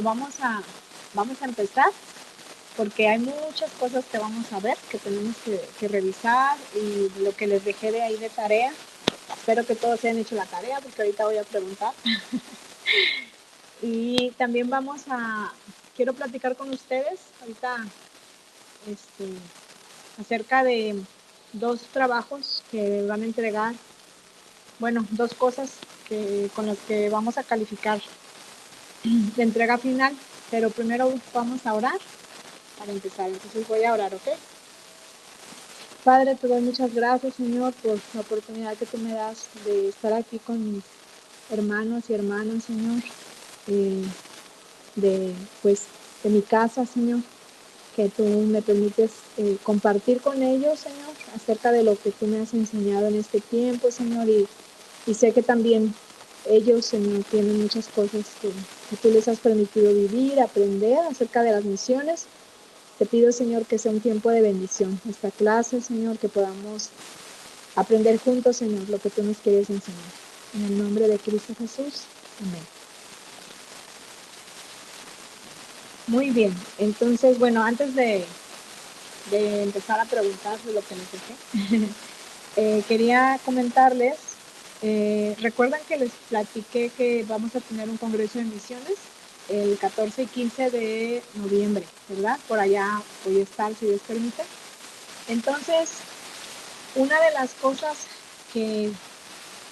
vamos a empezar, porque hay muchas cosas que vamos a ver, que tenemos que revisar, y lo que les dejé de ahí de tarea. Espero que todos hayan hecho la tarea, porque ahorita voy a preguntar. Y también quiero platicar con ustedes ahorita acerca de 2 trabajos que van a entregar, bueno, 2 cosas con las que vamos a calificar de entrega final, pero primero vamos a orar para empezar. Entonces voy a orar, ¿ok? Padre, te doy muchas gracias, Señor, por la oportunidad que tú me das de estar aquí con mis hermanos y hermanas, Señor, de mi casa, Señor, que tú me permites compartir con ellos, Señor, acerca de lo que tú me has enseñado en este tiempo, Señor, y sé que también ellos, Señor, tienen muchas cosas que tú les has permitido vivir, aprender acerca de las misiones. Te pido, Señor, que sea un tiempo de bendición esta clase, Señor, que podamos aprender juntos, Señor, lo que tú nos quieres enseñar. En el nombre de Cristo Jesús. Amén. Muy bien. Entonces, bueno, antes de empezar a preguntar lo que necesité, quería comentarles, recuerdan que les platiqué que vamos a tener un congreso de misiones el 14 y 15 de noviembre, ¿verdad? Por allá voy a estar, si Dios permite. Entonces, una de las cosas que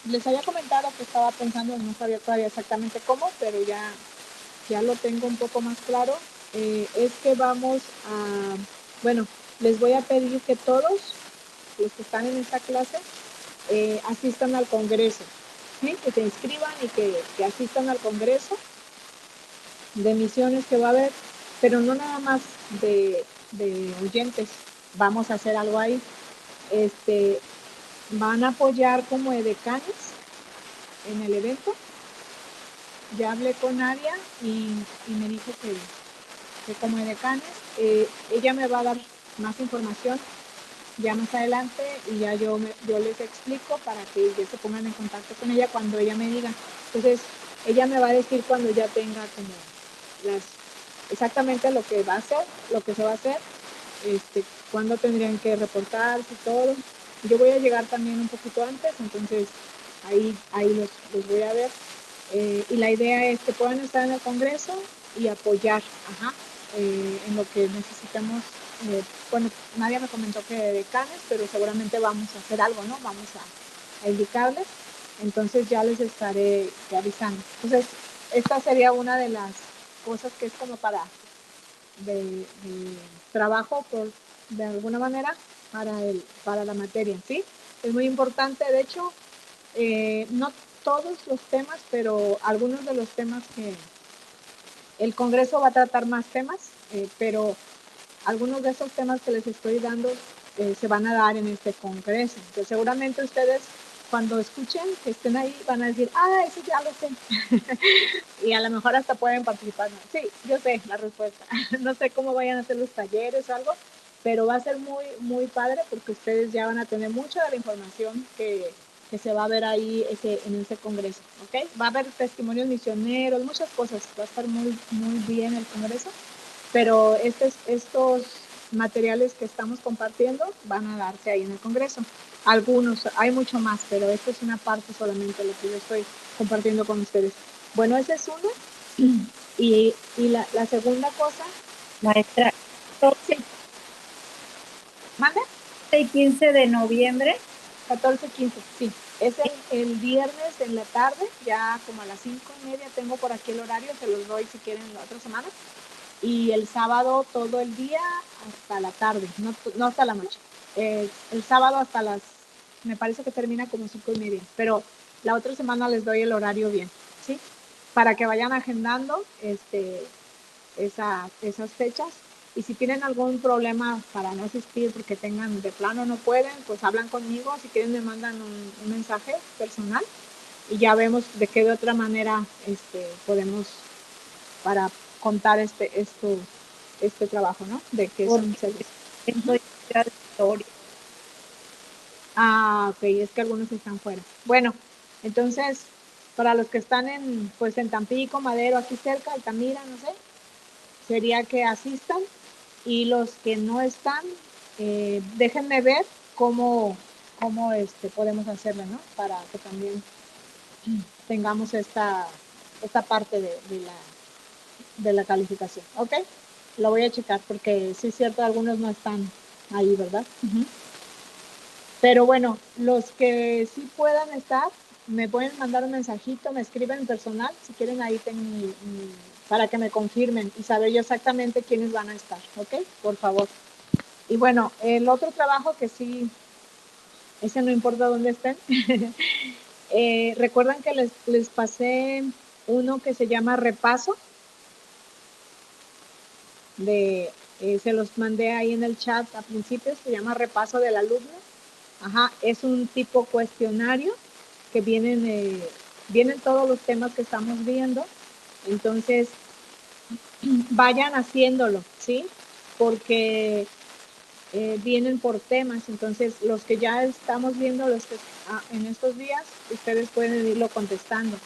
les había comentado que estaba pensando, no sabía todavía exactamente cómo, pero ya lo tengo un poco más claro, es que bueno, les voy a pedir que todos los que están en esta clase asistan al congreso, ¿sí? Que se inscriban y que asistan al congreso de misiones que va a haber, pero no nada más de oyentes, vamos a hacer algo ahí. Van a apoyar como edecanes en el evento. Ya hablé con Nadia y me dijo que como edecanes, ella me va a dar más información ya más adelante, y ya yo les explico para que ya se pongan en contacto con ella cuando ella me diga. Entonces, ella me va a decir cuando ya tenga como exactamente lo que va a hacer, lo que se va a hacer, cuándo tendrían que reportarse y todo. Yo voy a llegar también un poquito antes, entonces ahí los voy a ver. Y la idea es que puedan estar en el Congreso y apoyar en lo que necesitamos. Bueno, nadie me comentó que de decanes, pero seguramente vamos a hacer algo, ¿no? Vamos a indicarles. Entonces ya les estaré avisando. Entonces, esta sería una de las cosas que es como de trabajo, de alguna manera, para la materia, ¿sí? Es muy importante, de hecho, no todos los temas, pero algunos de los temas que el Congreso va a tratar más temas, pero algunos de esos temas que les estoy dando se van a dar en este Congreso. Entonces, seguramente ustedes, cuando escuchen, que estén ahí, van a decir, eso ya lo sé. Y a lo mejor hasta pueden participar. Sí, yo sé la respuesta. No sé cómo vayan a hacer los talleres o algo, pero va a ser muy, muy padre, porque ustedes ya van a tener mucha de la información que se va a ver ahí en ese congreso, ¿ok? Va a haber testimonios misioneros, muchas cosas. Va a estar muy, muy bien el congreso, pero estos materiales que estamos compartiendo van a darse ahí en el congreso. Algunos, hay mucho más, pero esto es una parte solamente de lo que yo estoy compartiendo con ustedes. Bueno, ese es uno. Y la segunda cosa. Maestra, Sí. ¿Mande? 15 de noviembre. 14, 15, sí. Es el viernes en la tarde, ya como a las 5:30 tengo por aquí el horario, se los doy si quieren la otra semana. Y el sábado todo el día hasta la tarde, no hasta la noche. El sábado me parece que termina como 5:30, pero la otra semana les doy el horario bien, ¿sí? Para que vayan agendando esas fechas. Y si tienen algún problema para no asistir porque tengan de plano no pueden, pues hablan conmigo. Si quieren me mandan un mensaje personal y ya vemos de qué de otra manera podemos para contar este trabajo, ¿no? De que es un Porque servicio. estoy auditorio. Ok, es que algunos están fuera. Bueno, entonces, para los que están en Tampico, Madero, aquí cerca, Altamira, no sé, sería que asistan, y los que no están, déjenme ver cómo podemos hacerlo, ¿no? Para que también tengamos esta parte de la calificación, ¿ok? Lo voy a checar porque sí es cierto, algunos no están ahí, ¿verdad? Pero bueno, los que sí puedan estar, me pueden mandar un mensajito, me escriben en personal, si quieren ahí tengo para que me confirmen y saber yo exactamente quiénes van a estar, ¿ok? Por favor. Y bueno, el otro trabajo que sí, ese no importa dónde estén, recuerdan que les pasé uno que se llama repaso, se los mandé ahí en el chat a principios, se llama repaso del alumno. Ajá, es un tipo cuestionario que vienen todos los temas que estamos viendo, entonces vayan haciéndolo, ¿sí? Porque vienen por temas, entonces los que ya estamos viendo en estos días, ustedes pueden irlo contestando,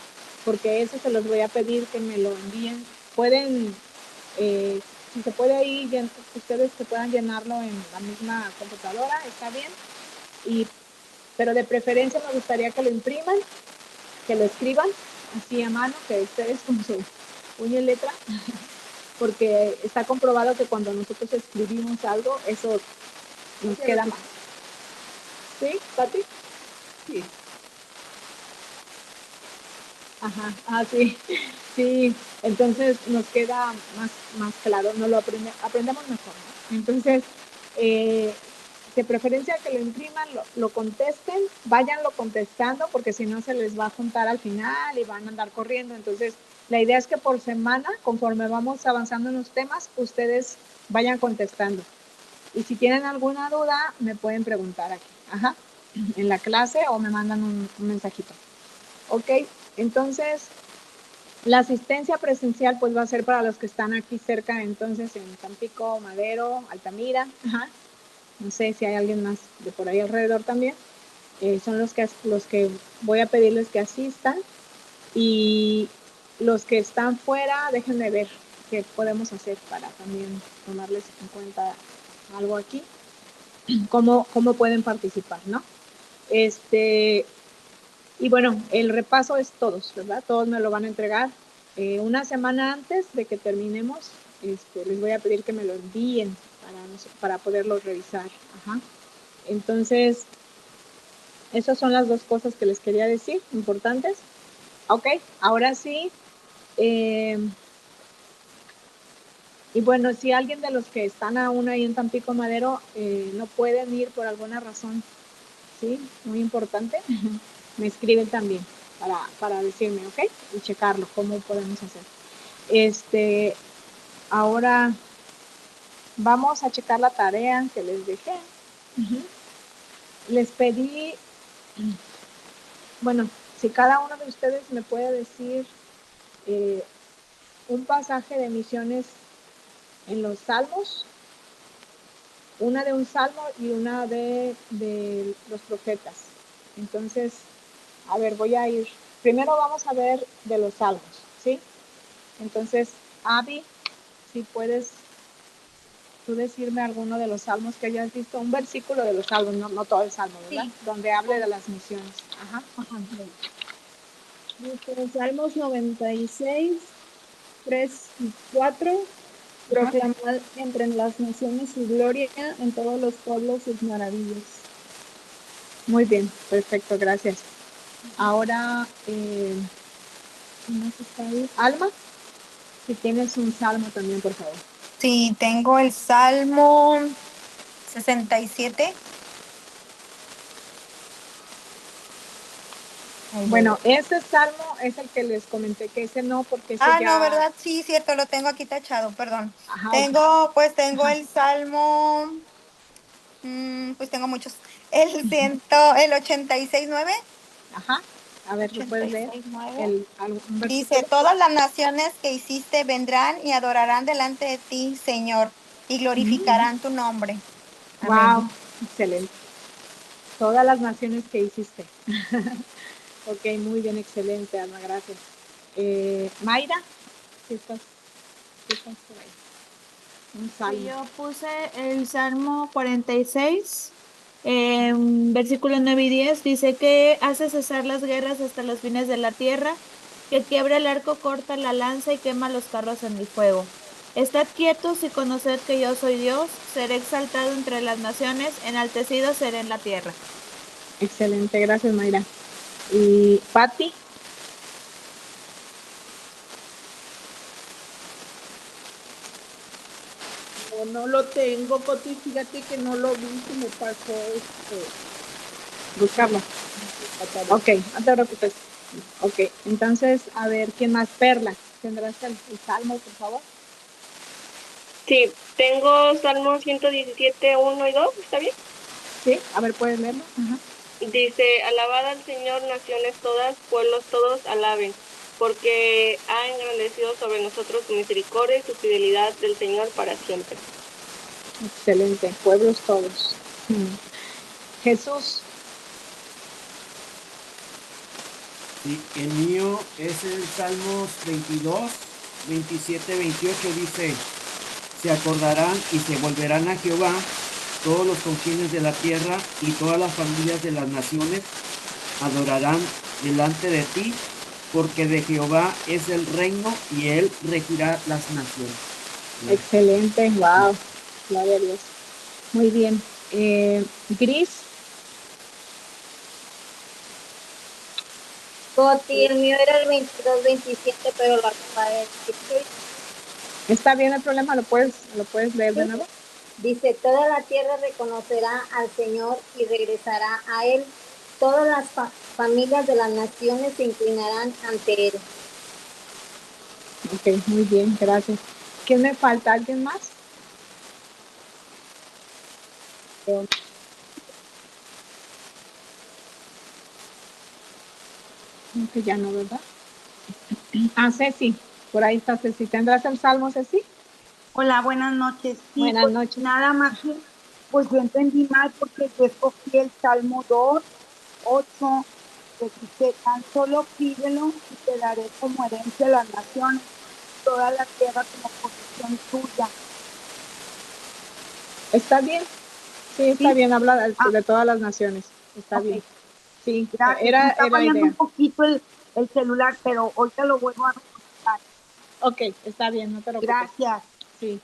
porque eso se los voy a pedir que me lo envíen. Pueden, si se puede ahí, ustedes que puedan llenarlo en la misma computadora, está bien, pero de preferencia me gustaría que lo impriman, que lo escriban así a mano, que ustedes con su puño y letra, porque está comprobado que cuando nosotros escribimos algo, eso nos queda más. ¿Sí, Pati? Sí. Ajá, sí, sí, entonces nos queda más claro, nos lo aprendemos mejor, ¿no? Entonces, de preferencia que lo impriman, lo contesten, váyanlo contestando, porque si no se les va a juntar al final y van a andar corriendo. Entonces, la idea es que por semana, conforme vamos avanzando en los temas, ustedes vayan contestando. Y si tienen alguna duda, me pueden preguntar aquí, en la clase, o me mandan un mensajito. Ok, entonces la asistencia presencial pues va a ser para los que están aquí cerca, entonces en Tampico, Madero, Altamira, no sé si hay alguien más de por ahí alrededor también. Son los que voy a pedirles que asistan, y los que están fuera, déjenme ver qué podemos hacer para también tomarles en cuenta algo aquí, cómo pueden participar, ¿no? Y bueno, el repaso es todos, ¿verdad? Todos me lo van a entregar una semana antes de que terminemos. Les voy a pedir que me lo envíen para poderlo revisar. Entonces, esas son las dos cosas que les quería decir, importantes. Ok, ahora sí. Y bueno, si alguien de los que están aún ahí en Tampico Madero no pueden ir por alguna razón, ¿sí? Muy importante, me escriben también para decirme, ¿ok? Y checarlo, cómo podemos hacer. Ahora vamos a checar la tarea que les dejé. Les pedí, bueno, si cada uno de ustedes me puede decir un pasaje de Misiones en los Salmos, una de un salmo y una de los profetas. Entonces, a ver, voy a ir. Primero vamos a ver de los salmos, ¿sí? Entonces, Abby, si puedes tú decirme alguno de los salmos que hayas visto, un versículo de los salmos, no todo el salmo, ¿verdad? Sí. Donde hable de las misiones. Dice, Salmos 96, 3 y 4. Proclamad entre las naciones su gloria, en todos los pueblos sus maravillas. Muy bien, perfecto, gracias. Ahora, Alma, si tienes un salmo también, por favor. Sí, tengo el Salmo 67. Bueno, ese salmo es el que les comenté que ese no, porque ese ya... No, ¿verdad? Sí, cierto, lo tengo aquí tachado, perdón. Ajá, Tengo el Salmo, pues tengo muchos. El 86:9. Ajá. A ver, ¿lo puedes leer? 86:9. ¿Un Dice, versículo? todas las naciones que hiciste vendrán y adorarán delante de ti, Señor, y glorificarán tu nombre. Amén. Wow, excelente. Todas las naciones que hiciste. Ok, muy bien, excelente, Alma, gracias. Mayra, si estás por ahí. Un Sí, salmo. yo puse el Salmo 46, versículos 9 y 10, dice que hace cesar las guerras hasta los fines de la tierra, que quiebra el arco, corta la lanza y quema los carros en el fuego. Estad quietos y conoced que yo soy Dios, seré exaltado entre las naciones, enaltecido seré en la tierra. Excelente, gracias Mayra. Y Patti, No lo tengo, Coti, fíjate que no lo vi, se me pasó buscarlo. la tarea. Ok, no te preocupes. Ok, entonces, a ver, ¿quién más? Perla, ¿tendrás el salmo, por favor? Sí, tengo Salmo 117, 1 y 2, ¿está bien? Sí, a ver, ¿puedes leerlo? Ajá. Dice, alabad al Señor, naciones todas, pueblos todos, alaben, porque ha engrandecido sobre nosotros su misericordia y su fidelidad del Señor para siempre. Excelente, pueblos todos. Jesús, Sí, el mío es el Salmos 22, 27, 28, dice, se acordarán y se volverán a Jehová todos los confines de la tierra y todas las familias de las naciones adorarán delante de ti, porque de Jehová es el reino y él regirá las naciones. excelente, wow, gloria a Dios. Muy bien. Gris, Coti, el mío era el 22-27, pero lo acaba de decir. ¿está bien el problema? ¿Lo puedes leer de nuevo? Dice, toda la tierra reconocerá al Señor y regresará a Él. Todas las familias de las naciones se inclinarán ante Él. Ok, muy bien, gracias. ¿Quién me falta? ¿Alguien más? Creo que ya no, ¿verdad? Ah, Ceci, por ahí está Ceci. ¿Tendrás el salmo, Ceci? Hola, buenas noches. Sí, Buenas pues noches. nada más que, pues yo entendí mal porque yo escogí el Salmo 2, 8, que dice, tan solo pídelo y te daré como herencia a las naciones, toda la tierra como posesión tuya. ¿Está bien? Sí, está ¿Sí? bien, habla Ah, de todas las naciones. Está ok, bien. Sí, gracias. Me está era fallando idea. un poquito el celular, pero ahorita lo vuelvo a reconectar. Ok, está bien, no te preocupes. Gracias. Sí.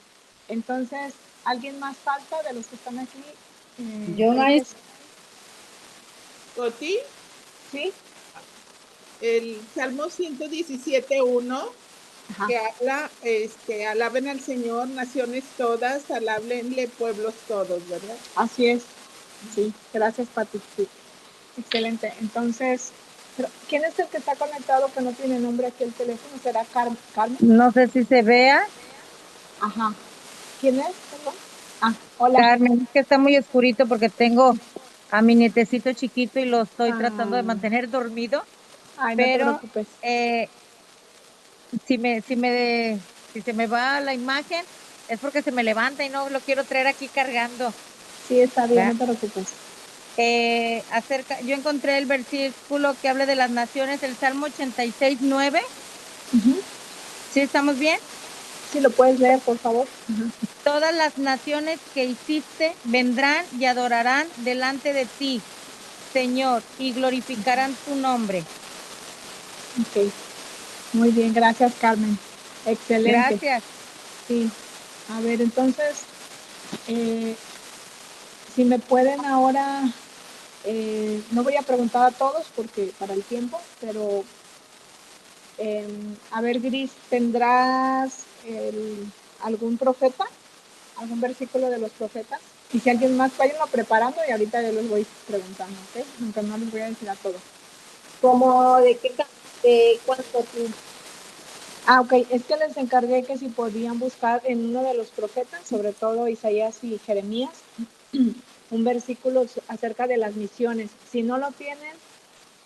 Entonces, ¿alguien más falta de los que están aquí? Yo, Elías. Coti, ¿Sí? el Salmo 117, 1, Ajá. que habla, alaben al Señor, naciones todas, alábenle pueblos todos, ¿verdad? Así es. Sí, gracias, Pati. Sí. Excelente. Entonces, ¿quién es el que está conectado que no tiene nombre aquí el teléfono? ¿Será Carmen? No sé si se vea. Ajá. ¿Quién es? Perdón. Ah, hola. Carmen, es que está muy oscurito porque tengo a mi nietecito chiquito y lo estoy tratando de Ah, mantener dormido, ay, no te pero preocupes. si se me va la imagen es porque se me levanta y no lo quiero traer aquí cargando, Sí, está bien, ¿verdad? no te preocupes. Yo encontré el versículo que habla de las naciones, el Salmo 86, 9. Ujú. ¿Sí estamos bien? Si lo puedes leer, por favor. Ajá. Todas las naciones que hiciste vendrán y adorarán delante de ti, Señor, y glorificarán tu nombre. Ok. Muy bien, gracias, Carmen. Excelente. Gracias. Sí. A ver, entonces, eh, si me pueden ahora, no voy a preguntar a todos porque para el tiempo, pero a ver, Gris, ¿tendrás algún profeta? ¿Algún versículo de los profetas? Y si alguien más, váyanlo preparando y ahorita yo les voy preguntando, ¿ok? Aunque no les voy a decir a todos. ¿Como de cuánto tiempo? Ah, ok, es que les encargué que si podían buscar en uno de los profetas, sobre todo Isaías y Jeremías, un versículo acerca de las misiones. Si no lo tienen,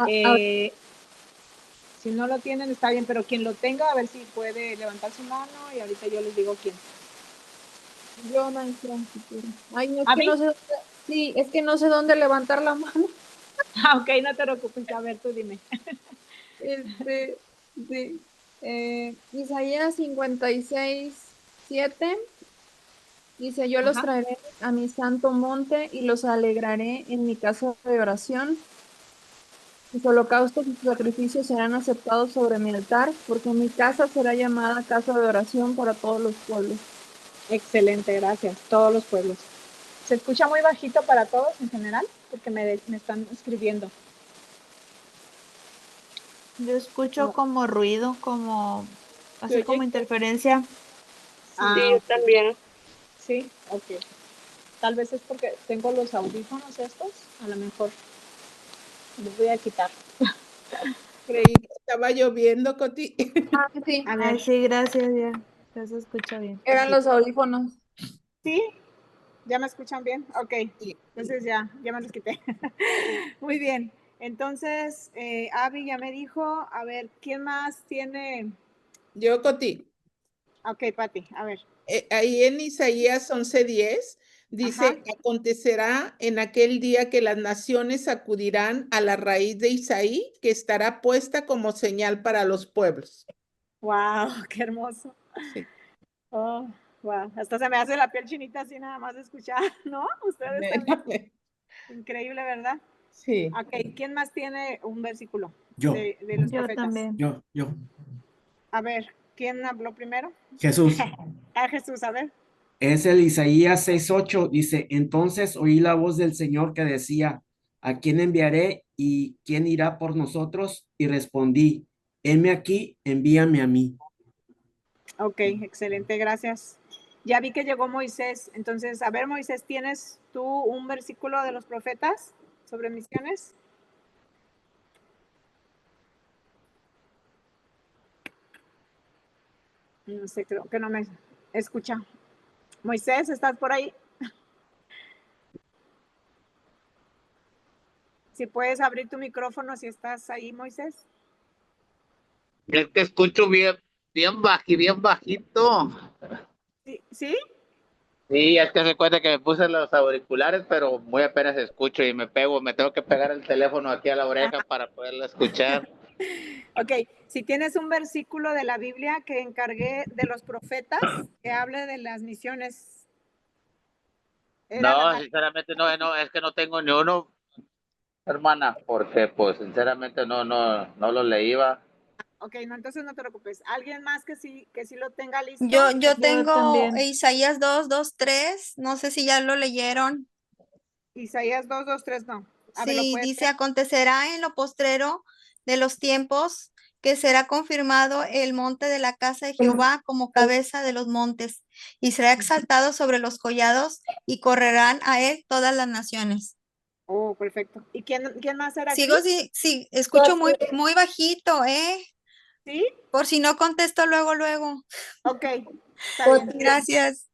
eh, si no lo tienen está bien, pero quien lo tenga, a ver si puede levantar su mano y ahorita yo les digo quién. yo, maestra, si quiere. Ay, no, es que ¿Abby? no sé dónde, sí, es que no sé dónde levantar la mano. Ah, ok, no te preocupes, a ver, tú dime. Este, sí. Isaías 56, 7. Dice, yo los Ajá. traeré a mi santo monte y los alegraré en mi casa de oración. Sus holocaustos y sus sacrificios serán aceptados sobre mi altar, porque mi casa será llamada casa de oración para todos los pueblos. Excelente, gracias. Todos los pueblos. Se escucha muy bajito para todos en general, porque me están escribiendo. Yo escucho No. como ruido, como así oye como interferencia. Ah, Sí, yo ok. también. Sí, ok. Tal vez es porque tengo los audífonos estos. A lo mejor los voy a quitar. Creí que estaba lloviendo, Coti. Ah, sí, A ver, Ay, sí, gracias, ya se escucha bien. eran los audífonos. ¿sí? ¿Ya me escuchan bien? Ok. Sí. Entonces ya me los quité. Muy bien. Entonces, Abby ya me dijo, a ver, ¿quién más tiene? Yo, Coti. Ok, Pati, a ver. Ahí en Isaías 11:10 Ajá. dice, acontecerá en aquel día que las naciones acudirán a la raíz de Isaí, que estará puesta como señal para los pueblos. Wow, qué hermoso. Sí. Oh, wow. Hasta se me hace la piel chinita así nada más de escuchar, ¿no? Ustedes también. Increíble, ¿verdad? Sí. Ok, ¿quién más tiene un versículo Yo, de los Yo profetas? también. yo. A ver, ¿quién habló primero? Jesús. A Jesús, a ver. Es el Isaías 6:8. Dice, entonces oí la voz del Señor que decía, ¿a quién enviaré y quién irá por nosotros? Y respondí, heme aquí, envíame a mí. Ok, excelente, gracias. Ya vi que llegó Moisés. Entonces, a ver, Moisés, ¿tienes tú un versículo de los profetas sobre misiones? No sé, creo que no me escucha. Moisés, ¿estás por ahí? Si puedes abrir tu micrófono, si estás ahí, Moisés. Es que escucho bien bajito. Sí, ¿sí? Sí, es que se cuenta que me puse los auriculares, pero muy apenas escucho y me tengo que pegar el teléfono aquí a la oreja para poderlo escuchar. Ok, si tienes un versículo de la Biblia que encargué de los profetas, que hable de las misiones. Era la No, sinceramente no, es que no tengo ni uno, hermana, porque pues sinceramente no lo leía. Ok, no, entonces no te preocupes. ¿Alguien más que sí lo tenga Yo, listo? yo Yo tengo también. Isaías 2:3, no sé si ya lo leyeron. Isaías 2:3, no. A ver, ¿lo Sí, puedes dice, leer? acontecerá en lo postrero de los tiempos que será confirmado el monte de la casa de Jehová como cabeza de los montes, y será exaltado sobre los collados, y correrán a él todas las naciones. Oh, perfecto. ¿Y quién más era aquí? Sigo, sí, escucho muy bajito, ¿eh? ¿Sí? Por si no contesto luego. Ok, está bien. Gracias.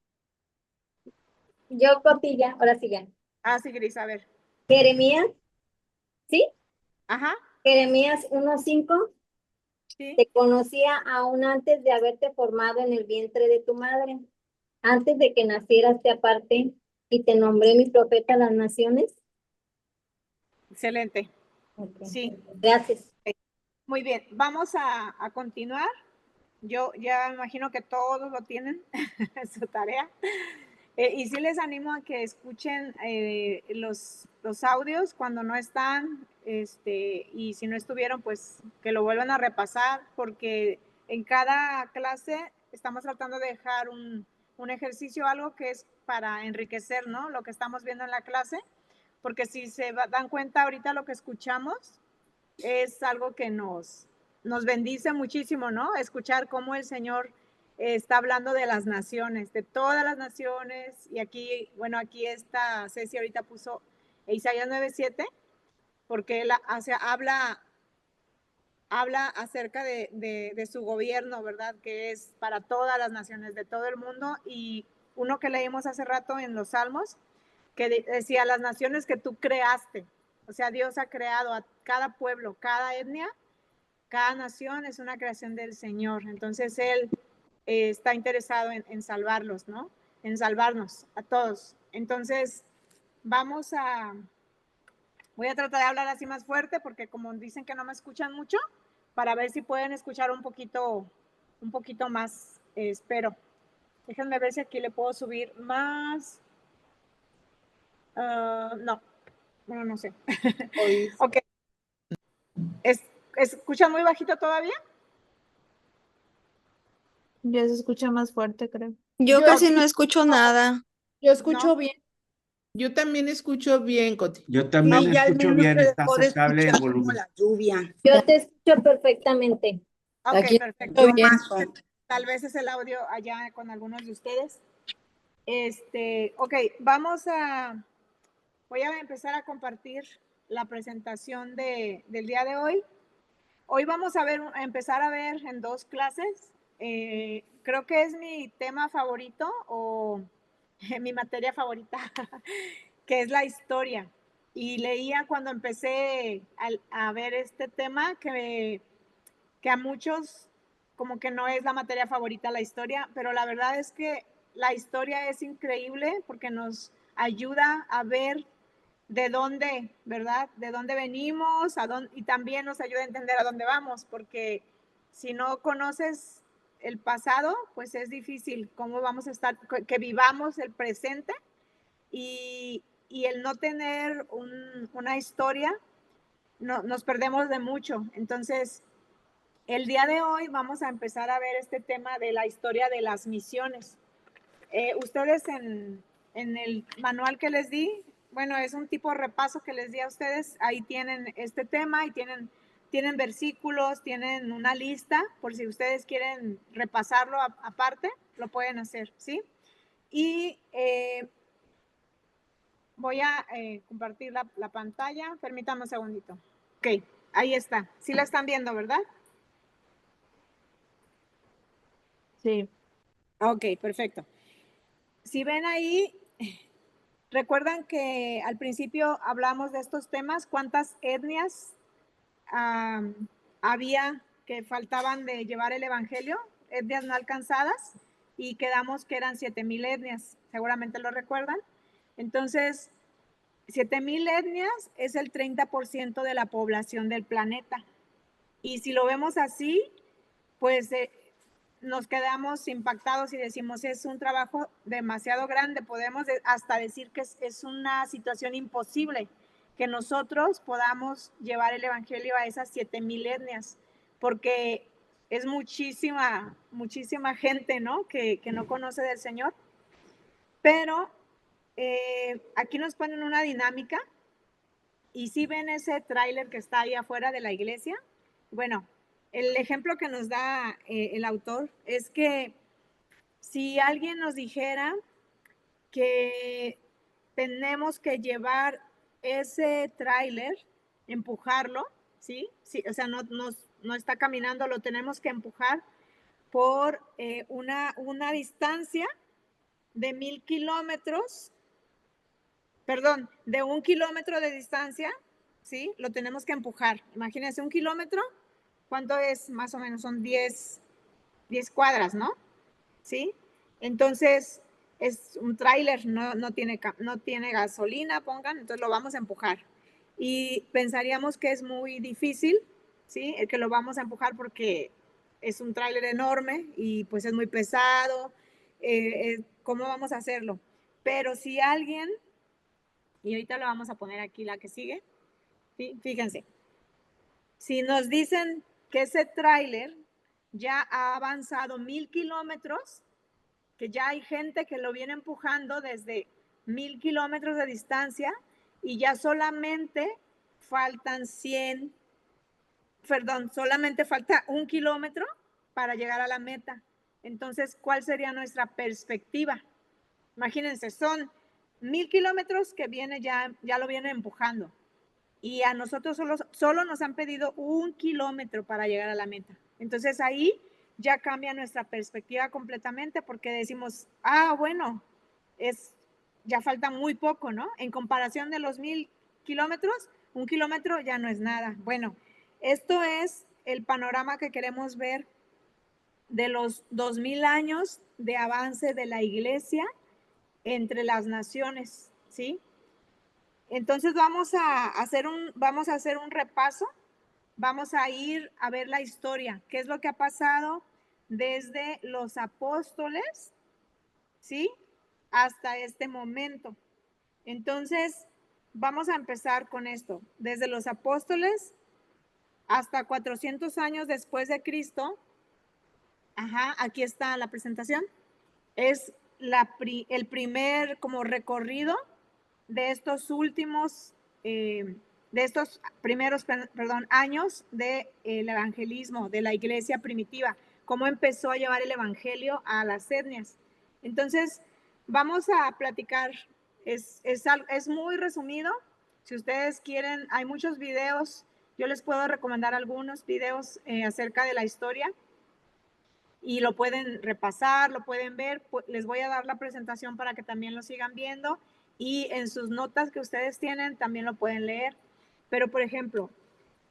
Yo, Cotilla, ahora sí ya. Ah, sí, Gris, a ver. Jeremías, ¿sí? Ajá, Jeremías 1:5. sí. Te conocía aún antes de haberte formado en el vientre de tu madre. Antes de que nacieras te aparté y te nombré mi profeta a las naciones. Excelente. Okay. Sí. Gracias. Muy bien, vamos a continuar. Yo ya imagino que todos lo tienen en su tarea. Y sí les animo a que escuchen los audios cuando no están, y si no estuvieron, pues que lo vuelvan a repasar, porque en cada clase estamos tratando de dejar un ejercicio, algo que es para enriquecer, ¿no? Lo que estamos viendo en la clase, porque si dan cuenta ahorita lo que escuchamos es algo que nos bendice muchísimo, ¿no? Escuchar cómo el Señor está hablando de las naciones, de todas las naciones. Y aquí, bueno, aquí está Ceci ahorita puso Isaías 9:7, porque él habla acerca de su gobierno, ¿verdad? Que es para todas las naciones de todo el mundo. Y uno que leímos hace rato en los Salmos, que decía, las naciones que tú creaste. O sea, Dios ha creado a cada pueblo, cada etnia, cada nación es una creación del Señor. Entonces Él está interesado en salvarlos, ¿no? En salvarnos a todos. Entonces, voy a tratar de hablar así más fuerte porque como dicen que no me escuchan mucho, para ver si pueden escuchar un poquito más, espero. Déjenme ver si aquí le puedo subir más. No, bueno, no sé. Ok. ¿Escucha muy bajito todavía? Ya se escucha más fuerte, creo. Yo casi no escucho nada. Yo escucho ¿No? bien. Yo también escucho bien, Coti. Yo también Sí, ya al escucho menos bien, se está dejó de aceptable el escuchar como volumen. la lluvia. Yo te escucho perfectamente. Ok, Aquí perfecto. escucho bien. Tal vez es el audio allá con algunos de ustedes. Ok, voy a empezar a compartir la presentación del día de hoy. Hoy vamos a empezar a ver en 2 clases. Creo que es mi tema favorito o mi materia favorita, que es la historia. Y leía cuando empecé a ver este tema que a muchos como que no es la materia favorita la historia, pero la verdad es que la historia es increíble porque nos ayuda a ver de dónde, ¿verdad? De dónde venimos, y también nos ayuda a entender a dónde vamos, porque si no conoces el pasado, pues es difícil cómo vamos a estar, que vivamos el presente y el no tener una historia, nos perdemos de mucho. Entonces, el día de hoy vamos a empezar a ver este tema de la historia de las misiones. Ustedes en el manual que les di, bueno, es un tipo de repaso que les di a ustedes, ahí tienen este tema y tienen versículos, tienen una lista, por si ustedes quieren repasarlo aparte, lo pueden hacer, ¿sí? Y voy a compartir la pantalla, permítanme un segundito. Ok, ahí está, sí la están viendo, ¿verdad? Sí. Ok, perfecto. Si ven ahí, recuerdan que al principio hablamos de estos temas, cuántas etnias había que faltaban de llevar el evangelio, etnias no alcanzadas, y quedamos que eran 7,000 etnias, seguramente lo recuerdan. Entonces, 7,000 etnias es el 30% de la población del planeta. Y si lo vemos así, pues nos quedamos impactados y decimos, es un trabajo demasiado grande, podemos hasta decir que es una situación imposible que nosotros podamos llevar el evangelio a esas 7,000 etnias, porque es muchísima gente, ¿no? Que no conoce del Señor. Pero aquí nos ponen una dinámica y si ven ese tráiler que está ahí afuera de la iglesia, bueno, el ejemplo que nos da el autor es que si alguien nos dijera que tenemos que llevar ese tráiler, empujarlo, ¿sí? Sí, o sea, no está caminando, lo tenemos que empujar por una distancia de 1,000 kilómetros, perdón, de 1 kilómetro de distancia, ¿sí? Lo tenemos que empujar. Imagínense 1 kilómetro, ¿cuánto es? Más o menos son 10 cuadras, ¿no? ¿Sí? Entonces, es un tráiler, no tiene gasolina, pongan, entonces lo vamos a empujar. Y pensaríamos que es muy difícil, ¿sí? El que lo vamos a empujar porque es un tráiler enorme y pues es muy pesado. ¿Cómo vamos a hacerlo? Pero si alguien, y ahorita lo vamos a poner aquí la que sigue, ¿sí? Fíjense, si nos dicen que ese tráiler ya ha avanzado 1,000 kilómetros, que ya hay gente que lo viene empujando desde 1,000 kilómetros de distancia y ya solamente faltan solamente falta 1 kilómetro para llegar a la meta. Entonces, ¿cuál sería nuestra perspectiva? Imagínense, son 1,000 kilómetros que ya lo viene empujando y a nosotros solo nos han pedido 1 kilómetro para llegar a la meta. Entonces ahí ya cambia nuestra perspectiva completamente porque decimos, bueno, ya falta muy poco, ¿no? En comparación de los 1,000 kilómetros, 1 kilómetro ya no es nada. Bueno, esto es el panorama que queremos ver de los 2,000 años de avance de la iglesia entre las naciones, ¿sí? Entonces vamos a hacer un repaso, vamos a ir a ver la historia, qué es lo que ha pasado desde los apóstoles ¿sí? Hasta este momento. Entonces, vamos a empezar con esto. Desde los apóstoles hasta 400 años después de Cristo. Ajá, aquí está la presentación. Es el primer como recorrido de estos últimos, de estos primeros, perdón, años del evangelismo, de la iglesia primitiva, cómo empezó a llevar el evangelio a las etnias. Entonces, vamos a platicar, es muy resumido. Si ustedes quieren, hay muchos videos, yo les puedo recomendar algunos videos acerca de la historia y lo pueden repasar, lo pueden ver. Les voy a dar la presentación para que también lo sigan viendo y en sus notas que ustedes tienen también lo pueden leer. Pero, por ejemplo,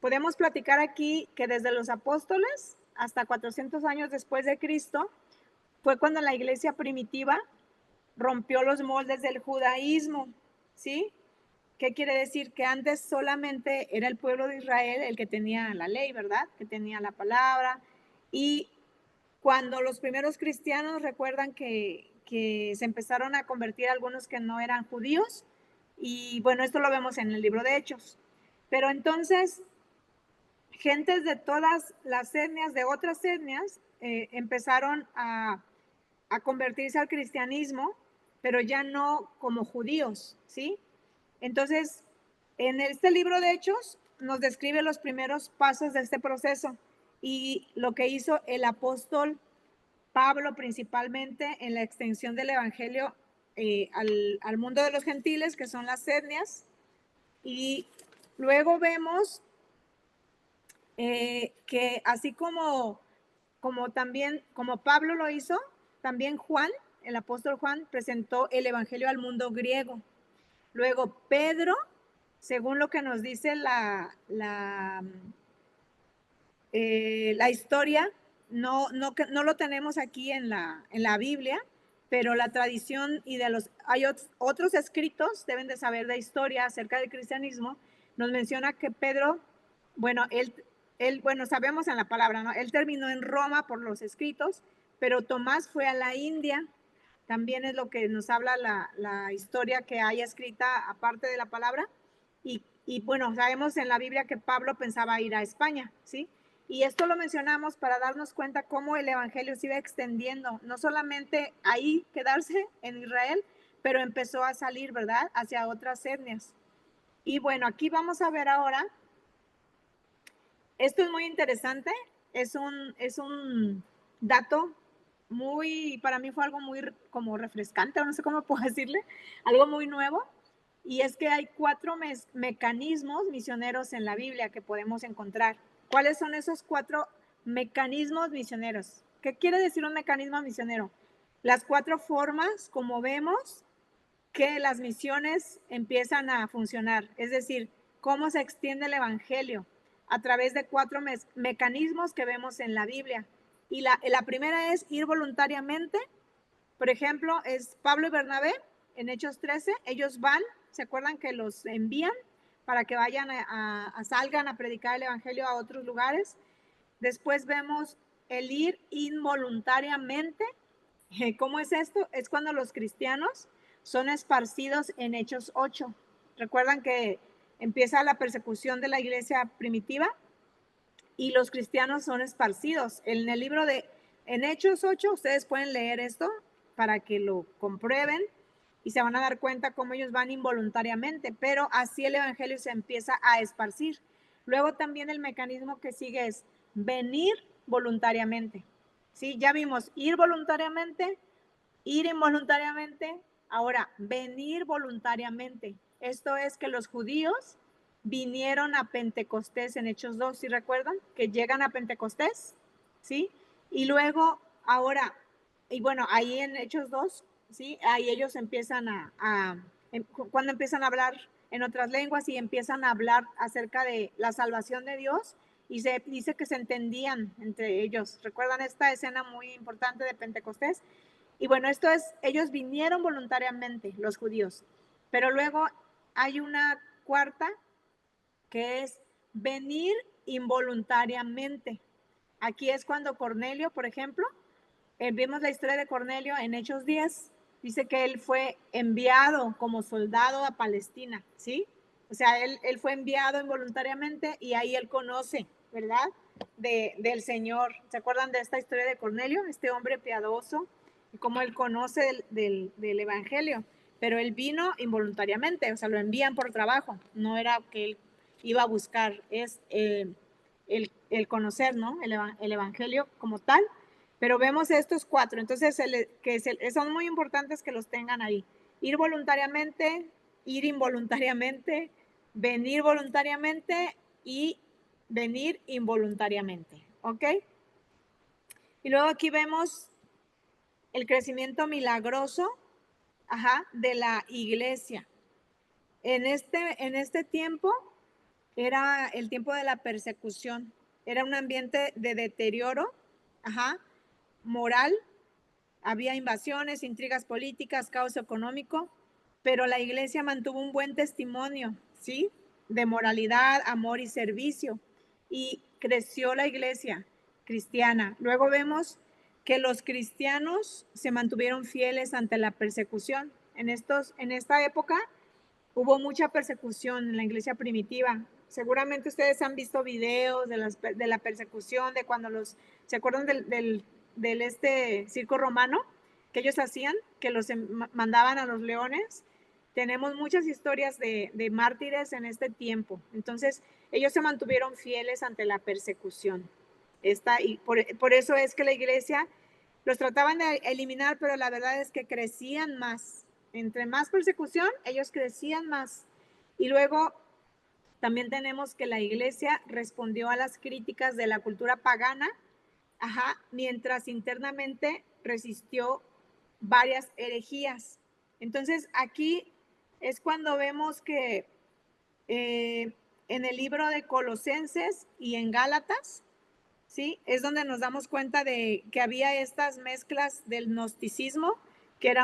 podemos platicar aquí que desde los apóstoles hasta 400 años después de Cristo fue cuando la iglesia primitiva rompió los moldes del judaísmo, ¿sí? ¿Qué quiere decir? Que antes solamente era el pueblo de Israel el que tenía la ley, ¿verdad? Que tenía la palabra. Y cuando los primeros cristianos recuerdan que se empezaron a convertir algunos que no eran judíos, y bueno, esto lo vemos en el libro de Hechos. Pero entonces, gentes de todas las etnias, de otras etnias, empezaron a convertirse al cristianismo, pero ya no como judíos, ¿sí? Entonces, en este libro de Hechos nos describe los primeros pasos de este proceso y lo que hizo el apóstol Pablo principalmente en la extensión del evangelio al mundo de los gentiles, que son las etnias. Y luego vemos que así como también, como Pablo lo hizo, también Juan, el apóstol Juan, presentó el evangelio al mundo griego. Luego Pedro, según lo que nos dice la historia, no lo tenemos aquí en la Biblia, pero la tradición y hay otros escritos, deben de saber de historia acerca del cristianismo, nos menciona que Pedro, bueno, bueno, sabemos en la palabra, ¿no? Él terminó en Roma por los escritos, pero Tomás fue a la India. También es lo que nos habla la historia que hay escrita aparte de la palabra. Y bueno, sabemos en la Biblia que Pablo pensaba ir a España, ¿sí? Y esto lo mencionamos para darnos cuenta cómo el evangelio se iba extendiendo, no solamente ahí quedarse en Israel, pero empezó a salir, ¿verdad?, hacia otras etnias. Y bueno, aquí vamos a ver ahora, esto es muy interesante, es un dato muy, para mí fue algo muy como refrescante, o no sé cómo puedo decirle, algo muy nuevo, y es que hay 4 mecanismos misioneros en la Biblia que podemos encontrar. ¿Cuáles son esos 4 mecanismos misioneros? ¿Qué quiere decir un mecanismo misionero? Las 4 formas, como vemos, que las misiones empiezan a funcionar, es decir, cómo se extiende el evangelio a través de 4 mecanismos que vemos en la Biblia. Y la primera es ir voluntariamente. Por ejemplo, es Pablo y Bernabé en Hechos 13. Ellos van, ¿se acuerdan que los envían para que vayan salgan a predicar el evangelio a otros lugares? Después vemos el ir involuntariamente. ¿Cómo es esto? Es cuando los cristianos son esparcidos en Hechos 8. Recuerdan que empieza la persecución de la iglesia primitiva y los cristianos son esparcidos. En el libro en Hechos 8, ustedes pueden leer esto para que lo comprueben y se van a dar cuenta cómo ellos van involuntariamente, pero así el evangelio se empieza a esparcir. Luego también el mecanismo que sigue es venir voluntariamente. ¿Sí? Ya vimos ir voluntariamente, ir involuntariamente, ahora venir voluntariamente. Esto es que los judíos vinieron a Pentecostés en Hechos 2, ¿sí recuerdan? Que llegan a Pentecostés, ¿sí? Y luego, ahora, y bueno, ahí en Hechos 2, ¿sí? Ahí ellos empiezan cuando empiezan a hablar en otras lenguas y empiezan a hablar acerca de la salvación de Dios, y se dice que se entendían entre ellos. ¿Recuerdan esta escena muy importante de Pentecostés? Y bueno, esto es, ellos vinieron voluntariamente, los judíos, pero luego hay una cuarta que es venir involuntariamente. Aquí es cuando Cornelio, por ejemplo, vimos la historia de Cornelio en Hechos 10, dice que él fue enviado como soldado a Palestina, ¿sí? O sea, él fue enviado involuntariamente y ahí él conoce, ¿verdad? Del Señor. ¿Se acuerdan de esta historia de Cornelio? Este hombre piadoso, y cómo él conoce del Evangelio. Pero él vino involuntariamente, o sea, lo envían por trabajo. No era que él iba a buscar, es el conocer, ¿no? El Evangelio como tal. Pero vemos estos cuatro, entonces son muy importantes que los tengan ahí. Ir voluntariamente, ir involuntariamente, venir voluntariamente y venir involuntariamente, ¿ok? Y luego aquí vemos el crecimiento milagroso, de la iglesia. En este tiempo era el tiempo de la persecución, era un ambiente de deterioro, moral, había invasiones, intrigas políticas, caos económico, pero la iglesia mantuvo un buen testimonio, ¿sí? De moralidad, amor y servicio. Y creció la iglesia cristiana. Luego vemos que los cristianos se mantuvieron fieles ante la persecución. En esta época hubo mucha persecución en la iglesia primitiva. Seguramente ustedes han visto videos de la persecución, de cuando ¿se acuerdan del circo romano que ellos hacían? Que los mandaban a los leones. Tenemos muchas historias de mártires en este tiempo. Entonces, ellos se mantuvieron fieles ante la persecución. Y por eso es que la iglesia los trataban de eliminar, pero la verdad es que crecían más. Entre más persecución, ellos crecían más. Y luego también tenemos que la iglesia respondió a las críticas de la cultura pagana, mientras internamente resistió varias herejías. Entonces, aquí es cuando vemos que en el libro de Colosenses y en Gálatas, ¿sí? Es donde nos damos cuenta de que había estas mezclas del gnosticismo, que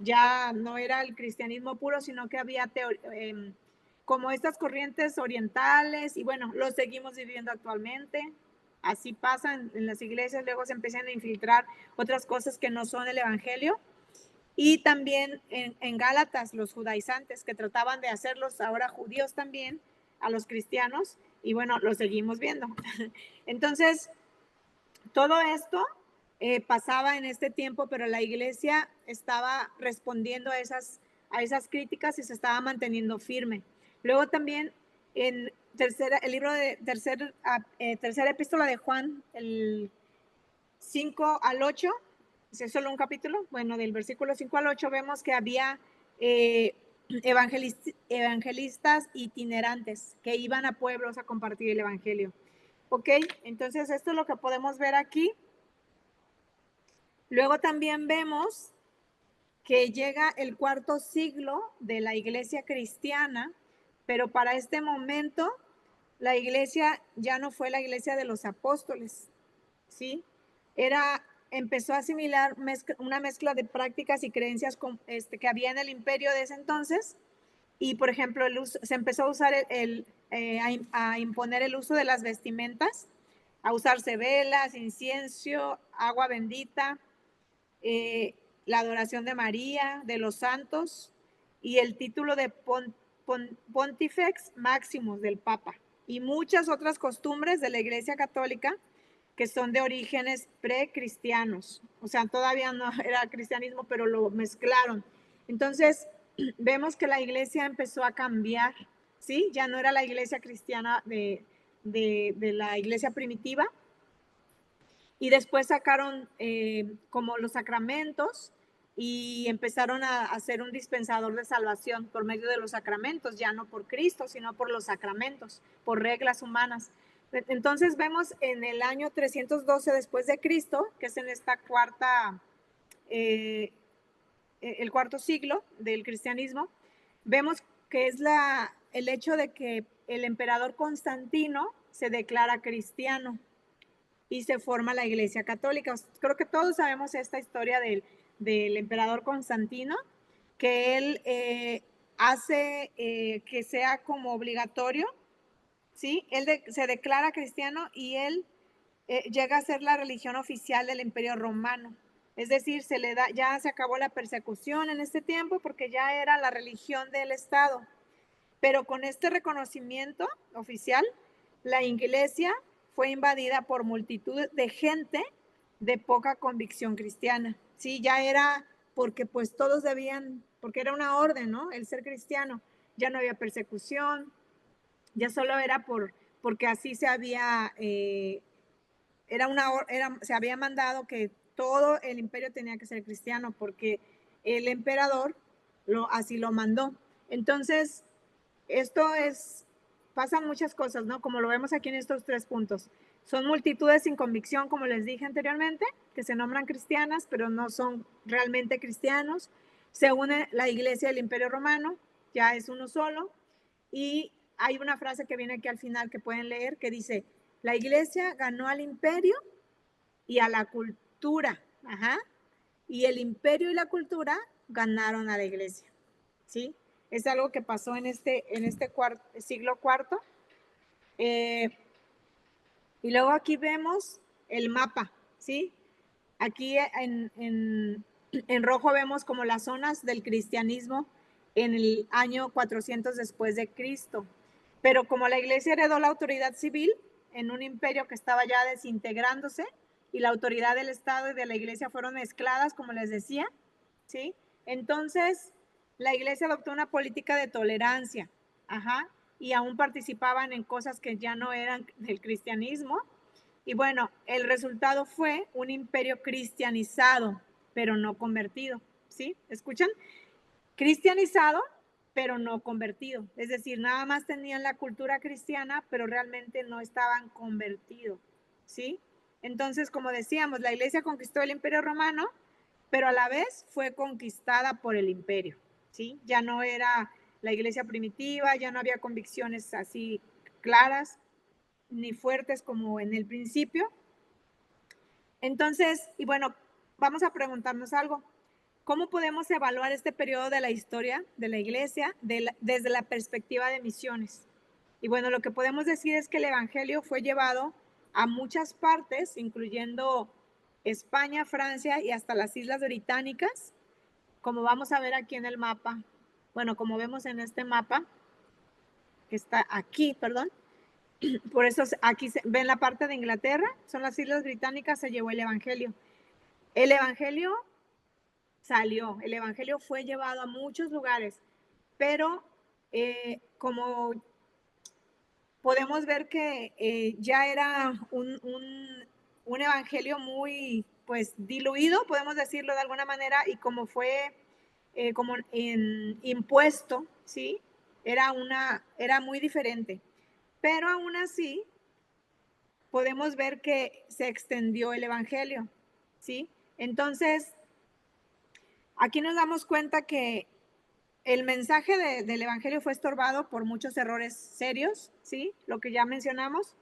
ya no era el cristianismo puro, sino que había como estas corrientes orientales, y bueno, lo seguimos viviendo actualmente. Así pasa en las iglesias, luego se empiezan a infiltrar otras cosas que no son el evangelio. Y también en Gálatas, los judaizantes que trataban de hacerlos ahora judíos también, a los cristianos, y bueno, lo seguimos viendo. Entonces, todo esto pasaba en este tiempo, pero la iglesia estaba respondiendo a esas críticas y se estaba manteniendo firme. Luego también en el libro de tercera epístola de Juan, el 5 al 8, es solo un capítulo, bueno, del versículo 5 al 8 vemos que había evangelistas itinerantes que iban a pueblos a compartir el evangelio. Ok, entonces esto es lo que podemos ver aquí. Luego también vemos que llega el cuarto siglo de la iglesia cristiana, pero para este momento la iglesia ya no fue la iglesia de los apóstoles, ¿sí? Empezó a asimilar una mezcla de prácticas y creencias que había en el imperio de ese entonces, y por ejemplo se empezó a usar a imponer el uso de las vestimentas, a usarse velas, incienso, agua bendita, la adoración de María, de los santos, y el título de Pontifex Maximus del Papa, y muchas otras costumbres de la Iglesia Católica que son de orígenes precristianos. O sea, todavía no era cristianismo, pero lo mezclaron. Entonces, vemos que la iglesia empezó a cambiar, ¿sí? Ya no era la iglesia cristiana de la iglesia primitiva. Y después sacaron como los sacramentos y empezaron a hacer un dispensador de salvación por medio de los sacramentos, ya no por Cristo, sino por los sacramentos, por reglas humanas. Entonces vemos en el año 312 después de Cristo, que es en esta el cuarto siglo del cristianismo, vemos que es el hecho de que el emperador Constantino se declara cristiano y se forma la Iglesia Católica. Creo que todos sabemos esta historia del emperador Constantino, que él hace que sea como obligatorio, ¿sí? Él se declara cristiano y él llega a ser la religión oficial del Imperio Romano. Es decir, ya se acabó la persecución en este tiempo porque ya era la religión del Estado. Pero con este reconocimiento oficial, la iglesia fue invadida por multitud de gente de poca convicción cristiana. Sí, ya era porque pues todos debían, porque era una orden, ¿no? El ser cristiano. Ya no había persecución, ya solo era porque así se había, se había mandado que todo el imperio tenía que ser cristiano porque el emperador así lo mandó. Entonces, pasan muchas cosas, ¿no? Como lo vemos aquí en estos 3 puntos. Son multitudes sin convicción, como les dije anteriormente, que se nombran cristianas, pero no son realmente cristianos. Se une la iglesia del Imperio Romano, ya es uno solo. Y hay una frase que viene aquí al final que pueden leer, que dice, la iglesia ganó al imperio y a la cultura. Ajá. Y el imperio y la cultura ganaron a la iglesia. ¿Sí? Es algo que pasó en este siglo IV. Y luego aquí vemos el mapa, ¿sí? Aquí en rojo vemos como las zonas del cristianismo en el año 400 después de Cristo. Pero como la iglesia heredó la autoridad civil en un imperio que estaba ya desintegrándose y la autoridad del Estado y de la iglesia fueron mezcladas, como les decía, ¿sí? Entonces, la iglesia adoptó una política de tolerancia, ajá, y aún participaban en cosas que ya no eran del cristianismo. Y bueno, el resultado fue un imperio cristianizado, pero no convertido, ¿sí? ¿Escuchan? Cristianizado, pero no convertido. Es decir, nada más tenían la cultura cristiana, pero realmente no estaban convertidos, ¿sí? Entonces, como decíamos, la iglesia conquistó el imperio romano, pero a la vez fue conquistada por el imperio, ¿sí? Ya no era la iglesia primitiva, ya no había convicciones así claras ni fuertes como en el principio. Entonces, y bueno, vamos a preguntarnos algo. ¿Cómo podemos evaluar este periodo de la historia de la iglesia desde la perspectiva de misiones? Y bueno, lo que podemos decir es que el evangelio fue llevado a muchas partes, incluyendo España, Francia y hasta las Islas Británicas, como vamos a ver aquí en el mapa. Bueno, como vemos en este mapa, que está aquí, perdón. Por eso aquí ven la parte de Inglaterra, son las Islas Británicas, se llevó el evangelio. El evangelio salió, el evangelio fue llevado a muchos lugares, pero como podemos ver que ya era un evangelio muy, pues, diluido, podemos decirlo de alguna manera, y como fue como impuesto, ¿sí? Era muy diferente. Pero aún así, podemos ver que se extendió el evangelio, ¿sí? Entonces, aquí nos damos cuenta que el mensaje del evangelio fue estorbado por muchos errores serios, ¿sí? Lo que ya mencionamos.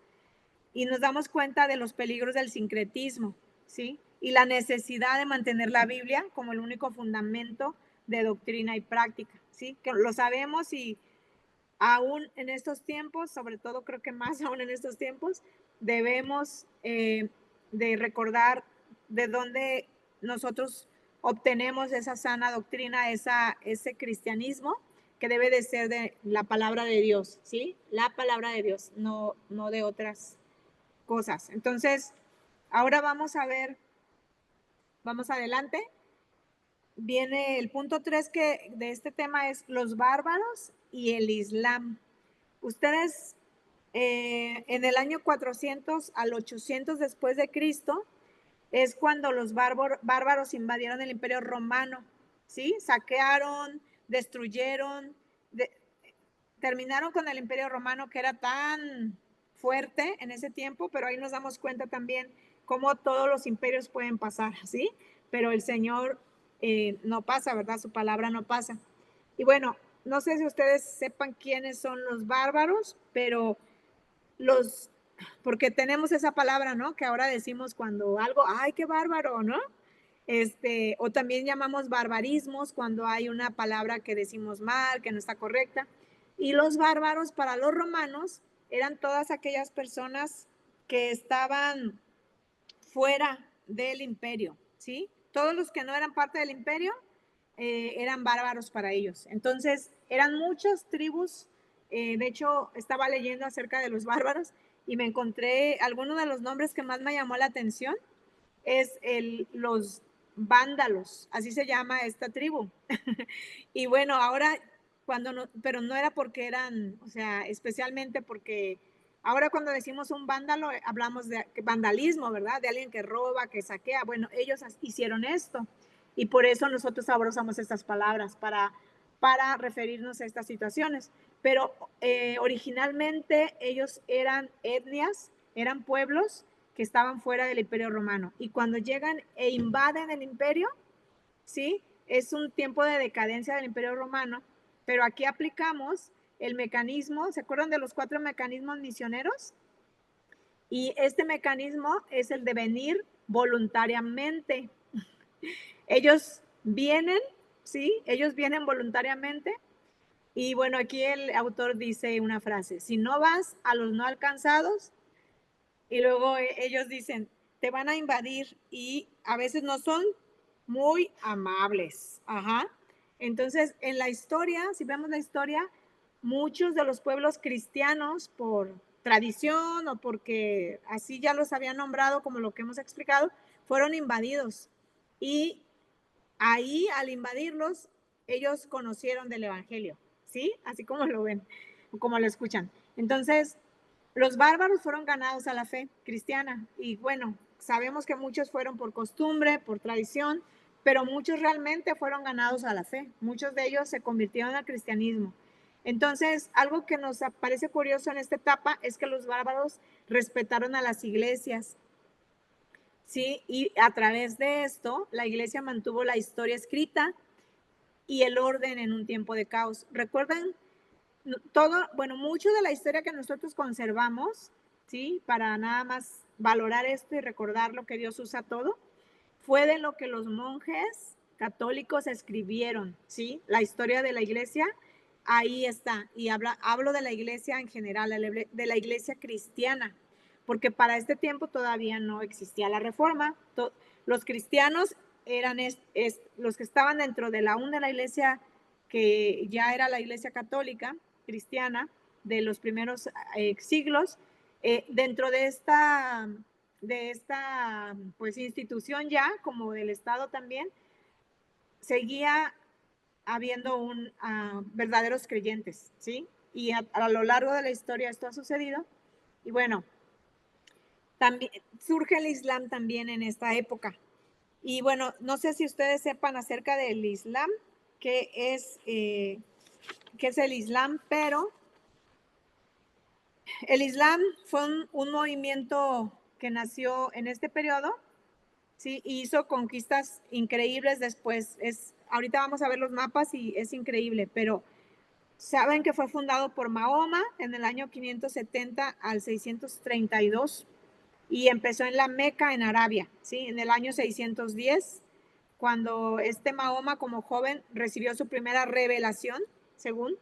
Y nos damos cuenta de los peligros del sincretismo, ¿sí? Y la necesidad de mantener la Biblia como el único fundamento de doctrina y práctica, ¿sí? Que lo sabemos y aún en estos tiempos, sobre todo creo que más aún en estos tiempos, debemos de recordar de dónde nosotros obtenemos esa sana doctrina, ese cristianismo que debe de ser de la palabra de Dios, ¿sí? La palabra de Dios, no de otras cosas. Entonces, ahora vamos a ver, vamos adelante. Viene el punto 3 de este tema es los bárbaros y el Islam. Ustedes en el año 400 al 800 después de Cristo es cuando los bárbaros invadieron el Imperio Romano, ¿sí? Saquearon, destruyeron, terminaron con el Imperio Romano que era tan fuerte en ese tiempo, pero ahí nos damos cuenta también cómo todos los imperios pueden pasar, ¿sí? Pero el Señor no pasa, ¿verdad? Su palabra no pasa. Y bueno, no sé si ustedes sepan quiénes son los bárbaros, pero porque tenemos esa palabra, ¿no? Que ahora decimos cuando algo, ¡ay, qué bárbaro!, ¿no? O también llamamos barbarismos cuando hay una palabra que decimos mal, que no está correcta. Y los bárbaros para los romanos eran todas aquellas personas que estaban fuera del imperio, ¿sí? todos los que no eran parte del imperio eran bárbaros para ellos. Entonces, eran muchas tribus. De hecho, estaba leyendo acerca de los bárbaros y me encontré algunos de los nombres que más me llamó la atención. Es los vándalos, así se llama esta tribu. Y bueno, ahora, pero no era porque eran, o sea, especialmente porque ahora cuando decimos un vándalo, hablamos de vandalismo, ¿verdad? De alguien que roba, que saquea. Bueno, ellos hicieron esto y por eso nosotros ahora usamos estas palabras para referirnos a estas situaciones. Pero originalmente ellos eran etnias, eran pueblos que estaban fuera del Imperio Romano. Y cuando llegan e invaden el imperio, ¿sí? Es un tiempo de decadencia del Imperio Romano, pero aquí aplicamos el mecanismo, ¿se acuerdan de los 4 mecanismos misioneros? Y este mecanismo es el de venir voluntariamente. Ellos vienen, ¿sí? Ellos vienen voluntariamente. Y bueno, aquí el autor dice una frase: si no vas a los no alcanzados, y luego ellos dicen, te van a invadir, y a veces no son muy amables. Ajá. Entonces, en la historia, si vemos la historia, muchos de los pueblos cristianos, por tradición o porque así ya los habían nombrado, como lo que hemos explicado, fueron invadidos. Y ahí, al invadirlos, ellos conocieron del Evangelio, ¿sí? Así como lo ven, como lo escuchan. Entonces, los bárbaros fueron ganados a la fe cristiana. Y bueno, sabemos que muchos fueron por costumbre, por tradición, pero muchos realmente fueron ganados a la fe. Muchos de ellos se convirtieron al cristianismo. Entonces, algo que nos parece curioso en esta etapa es que los bárbaros respetaron a las iglesias. Sí, y a través de esto, la iglesia mantuvo la historia escrita y el orden en un tiempo de caos. Recuerden mucho de la historia que nosotros conservamos, ¿sí? Para nada más valorar esto y recordar lo que Dios usa todo, fue de lo que los monjes católicos escribieron, ¿sí? La historia de la iglesia, ahí está. Y hablo de la iglesia en general, de la iglesia cristiana, porque para este tiempo todavía no existía la reforma. Los cristianos eran los que estaban dentro de la iglesia, que ya era la iglesia católica cristiana de los primeros siglos. Dentro de esta pues institución ya, como del Estado también, seguía habiendo verdaderos creyentes, ¿sí? Y a lo largo de la historia esto ha sucedido. Y bueno, también surge el Islam también en esta época. Y bueno, no sé si ustedes sepan acerca del Islam, qué es el Islam, pero el Islam fue un movimiento que nació en este periodo, ¿sí? Y hizo conquistas increíbles después. Ahorita vamos a ver los mapas y es increíble, pero saben que fue fundado por Mahoma en el año 570 al 632 y empezó en la Meca, en Arabia, ¿sí? En el año 610, cuando Mahoma, como joven, recibió su primera revelación, según.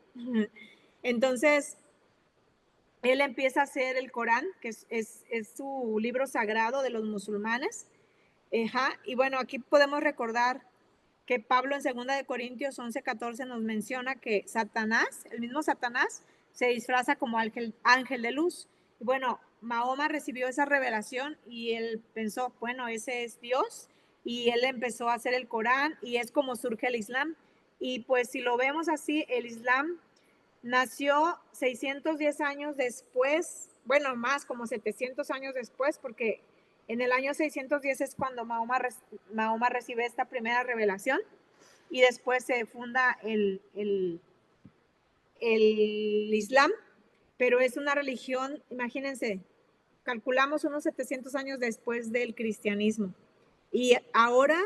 Entonces, él empieza a hacer el Corán, que es su libro sagrado de los musulmanes. Y bueno, aquí podemos recordar que Pablo en 2 de Corintios 11:14 nos menciona que Satanás, el mismo Satanás, se disfraza como ángel de luz. Y bueno, Mahoma recibió esa revelación y él pensó, bueno, ese es Dios, y él empezó a hacer el Corán y es como surge el Islam. Y pues si lo vemos así, el Islam nació 610 años después, bueno, más como 700 años después, porque en el año 610 es cuando Mahoma recibe esta primera revelación y después se funda el Islam, pero es una religión, imagínense, calculamos unos 700 años después del cristianismo y ahora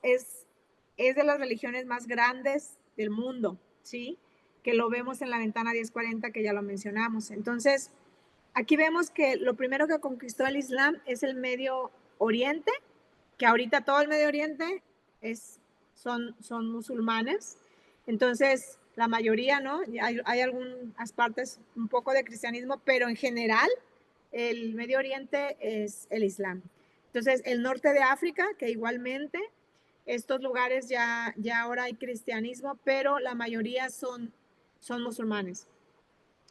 es de las religiones más grandes del mundo, ¿sí? Que lo vemos en la ventana 1040 que ya lo mencionamos. Entonces, aquí vemos que lo primero que conquistó el Islam es el Medio Oriente, que ahorita todo el Medio Oriente son musulmanes. Entonces, la mayoría, ¿no? Hay algunas partes un poco de cristianismo, pero en general el Medio Oriente es el Islam. Entonces, el norte de África, que igualmente estos lugares ya ahora hay cristianismo, pero la mayoría son musulmanes.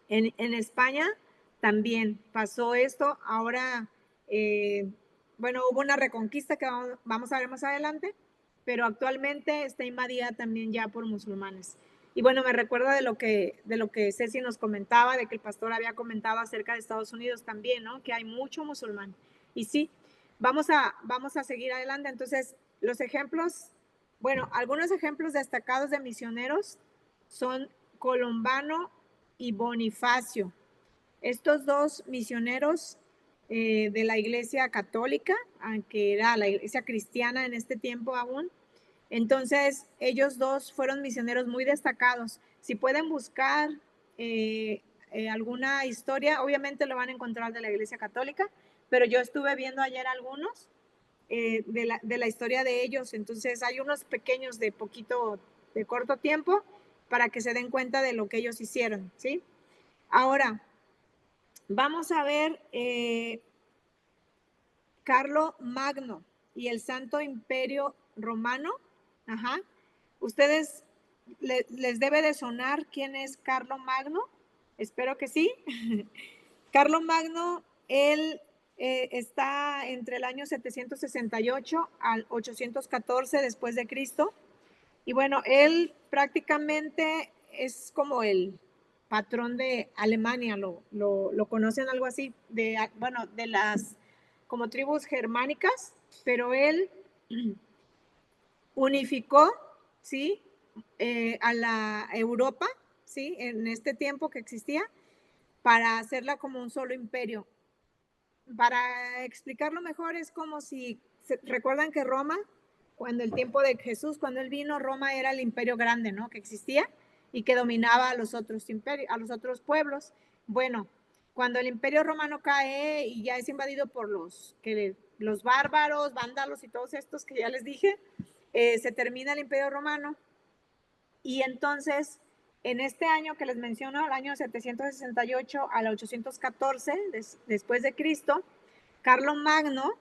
En España también pasó esto. Ahora, bueno, hubo una reconquista que vamos a ver más adelante, pero actualmente está invadida también ya por musulmanes. Y bueno, me recuerda de lo que Ceci nos comentaba, de que el pastor había comentado acerca de Estados Unidos también, ¿no? Que hay mucho musulmán. Y sí, vamos a seguir adelante. Entonces, los ejemplos, bueno, algunos ejemplos destacados de misioneros son Colombano y Bonifacio. Estos dos misioneros de la Iglesia Católica, aunque era la Iglesia cristiana en este tiempo aún, entonces ellos dos fueron misioneros muy destacados. Si pueden buscar alguna historia, obviamente lo van a encontrar de la Iglesia Católica, pero yo estuve viendo ayer algunos de la historia de ellos, entonces hay unos pequeños de corto tiempo, para que se den cuenta de lo que ellos hicieron, ¿sí? Ahora, vamos a ver Carlo Magno y el Santo Imperio Romano. Ajá. Ustedes les debe de sonar quién es Carlo Magno. Espero que sí. Carlo Magno, él está entre el año 768 al 814 después de Cristo. Y bueno, él prácticamente es como el patrón de Alemania, lo conocen algo así, bueno, de las como tribus germánicas, pero él unificó, ¿sí? A la Europa, ¿sí? En este tiempo que existía, para hacerla como un solo imperio. Para explicarlo mejor, es como si, recuerdan que Roma, cuando el tiempo de Jesús, cuando él vino, Roma era el imperio grande, ¿no? Que existía y que dominaba a los otros imperios, a los otros pueblos. Bueno, cuando el imperio romano cae y ya es invadido por los bárbaros, vándalos y todos estos que ya les dije, se termina el imperio romano y entonces en este año que les menciono, el año 768 al 814 después de Cristo, Carlomagno,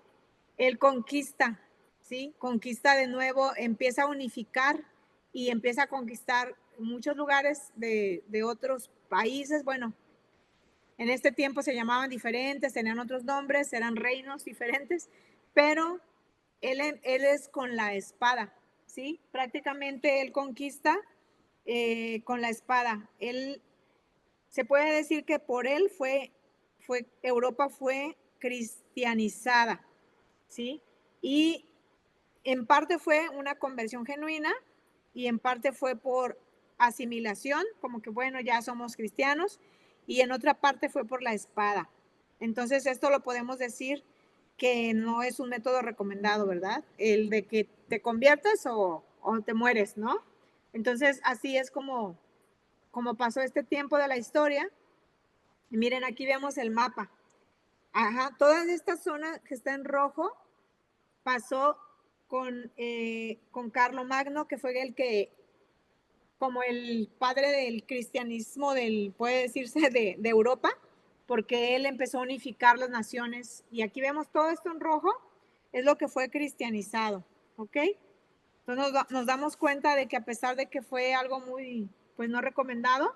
él conquista, ¿sí? Conquista de nuevo, empieza a unificar y empieza a conquistar muchos lugares de otros países. Bueno, en este tiempo se llamaban diferentes, tenían otros nombres, eran reinos diferentes, pero él es con la espada, ¿sí? Prácticamente él conquista con la espada. Él, se puede decir que por él Europa fue cristianizada, ¿sí? Y en parte fue una conversión genuina y en parte fue por asimilación, como que bueno, ya somos cristianos, y en otra parte fue por la espada. Entonces esto lo podemos decir que no es un método recomendado, ¿verdad? El de que te conviertes o te mueres, ¿no? Entonces así es como pasó este tiempo de la historia. Miren, aquí vemos el mapa. Ajá, toda esta zona que está en rojo pasó con Carlomagno, que fue el que, como el padre del cristianismo, puede decirse, de Europa, porque él empezó a unificar las naciones. Y aquí vemos todo esto en rojo, es lo que fue cristianizado, ¿ok? Entonces nos damos cuenta de que a pesar de que fue algo muy, pues no recomendado,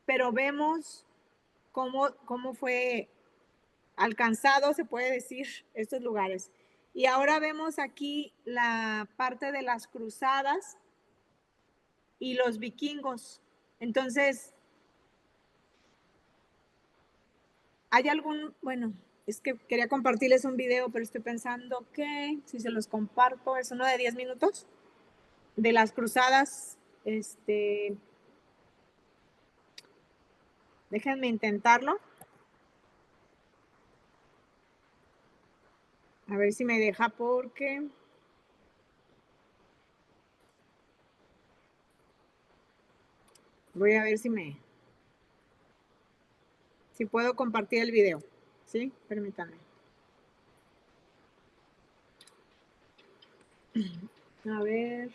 pero vemos cómo fue alcanzado, se puede decir, estos lugares. Y ahora vemos aquí la parte de las cruzadas y los vikingos. Entonces, hay bueno, es que quería compartirles un video, pero estoy pensando que si se los comparto, es uno de 10 minutos de las cruzadas. Déjenme intentarlo. A ver si me deja porque... Voy a ver si puedo compartir el video. ¿Sí? Permítanme. A ver.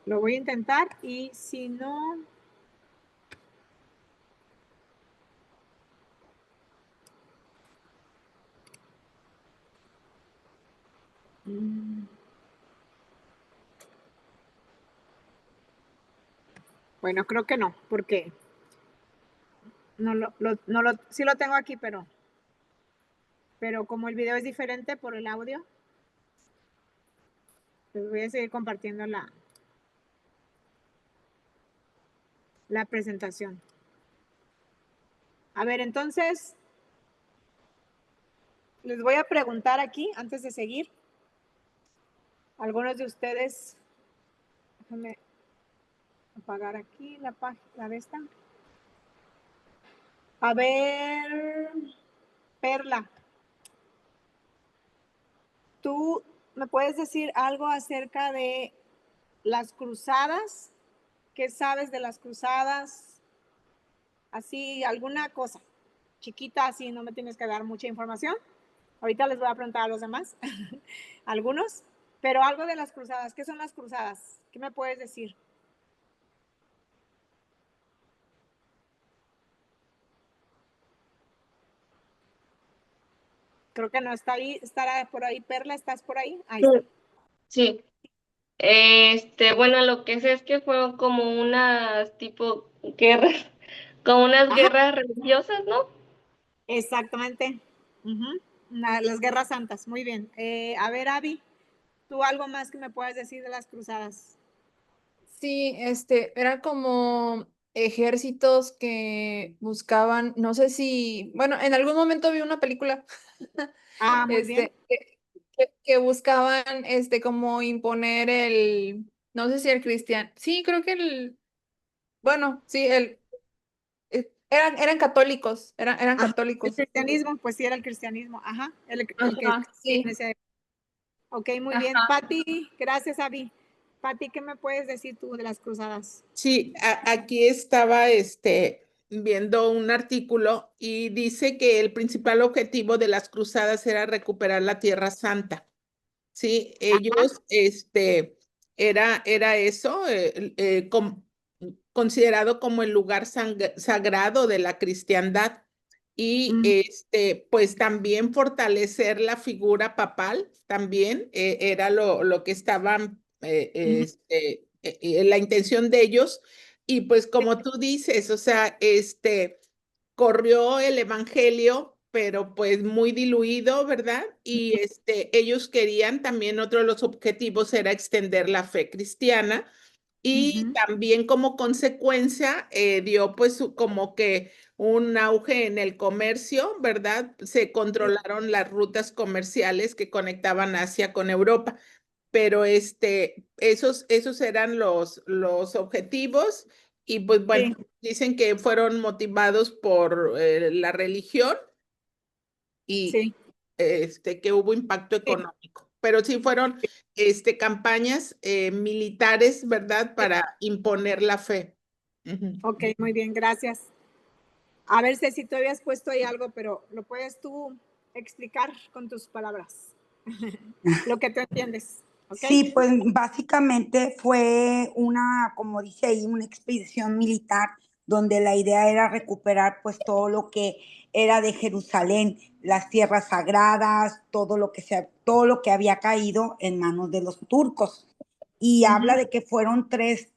Lo voy a intentar y si no... Bueno, creo que no, porque sí lo tengo aquí, pero como el video es diferente por el audio, les voy a seguir compartiendo la presentación. A ver, entonces, les voy a preguntar aquí, antes de seguir, algunos de ustedes, déjenme apagar aquí la página de esta. A ver, Perla, ¿tú me puedes decir algo acerca de las cruzadas? ¿Qué sabes de las cruzadas? Así, alguna cosa chiquita, así no me tienes que dar mucha información. Ahorita les voy a preguntar a los demás, algunos, pero algo de las cruzadas. ¿Qué son las cruzadas? ¿Qué me puedes decir? Creo que no está ahí, estará por ahí. Perla, ¿estás por ahí? Ahí está. Sí. Bueno, lo que sé es que fueron como unas tipo guerras, como unas guerras religiosas, ¿no? Exactamente. Las guerras santas, muy bien. A ver, Abby, ¿tú algo más que me puedas decir de las cruzadas? Sí, era como ejércitos que buscaban, no sé si, bueno, en algún momento vi una película, Muy bien. que buscaban, como imponer no sé si el cristiano, sí, creo que bueno, sí, eran católicos, eran El católicos. cristianismo, pues sí, era el cristianismo. El que Sí. en ese. Ok, muy bien. Ajá. Pati, gracias, Abby. Pati, ¿qué me puedes decir tú de las cruzadas? Sí, aquí estaba viendo un artículo y dice que el principal objetivo de las cruzadas era recuperar la Tierra Santa. Sí, ellos, era eso, considerado como el lugar sagrado de la cristiandad y pues también fortalecer la figura papal, también era lo que estaban, la intención de ellos. Y pues como tú dices, o sea, corrió el evangelio, pero pues muy diluido, ¿verdad? Y ellos querían también, otro de los objetivos era extender la fe cristiana y también como consecuencia dio pues como que un auge en el comercio, ¿verdad? Se controlaron las rutas comerciales que conectaban Asia con Europa, pero esos eran los objetivos y pues bueno, dicen que fueron motivados por la religión y que hubo impacto económico, pero sí fueron campañas militares, ¿verdad? Para imponer la fe. Ok, muy bien, gracias. A ver, Ceci, tú habías puesto ahí algo, pero ¿lo puedes tú explicar con tus palabras? Lo que tú entiendes, ¿ok? Sí, pues básicamente fue una, como dice ahí, una expedición militar donde la idea era recuperar pues todo lo que era de Jerusalén, las tierras sagradas, todo lo que había caído en manos de los turcos. Y habla de que fueron tres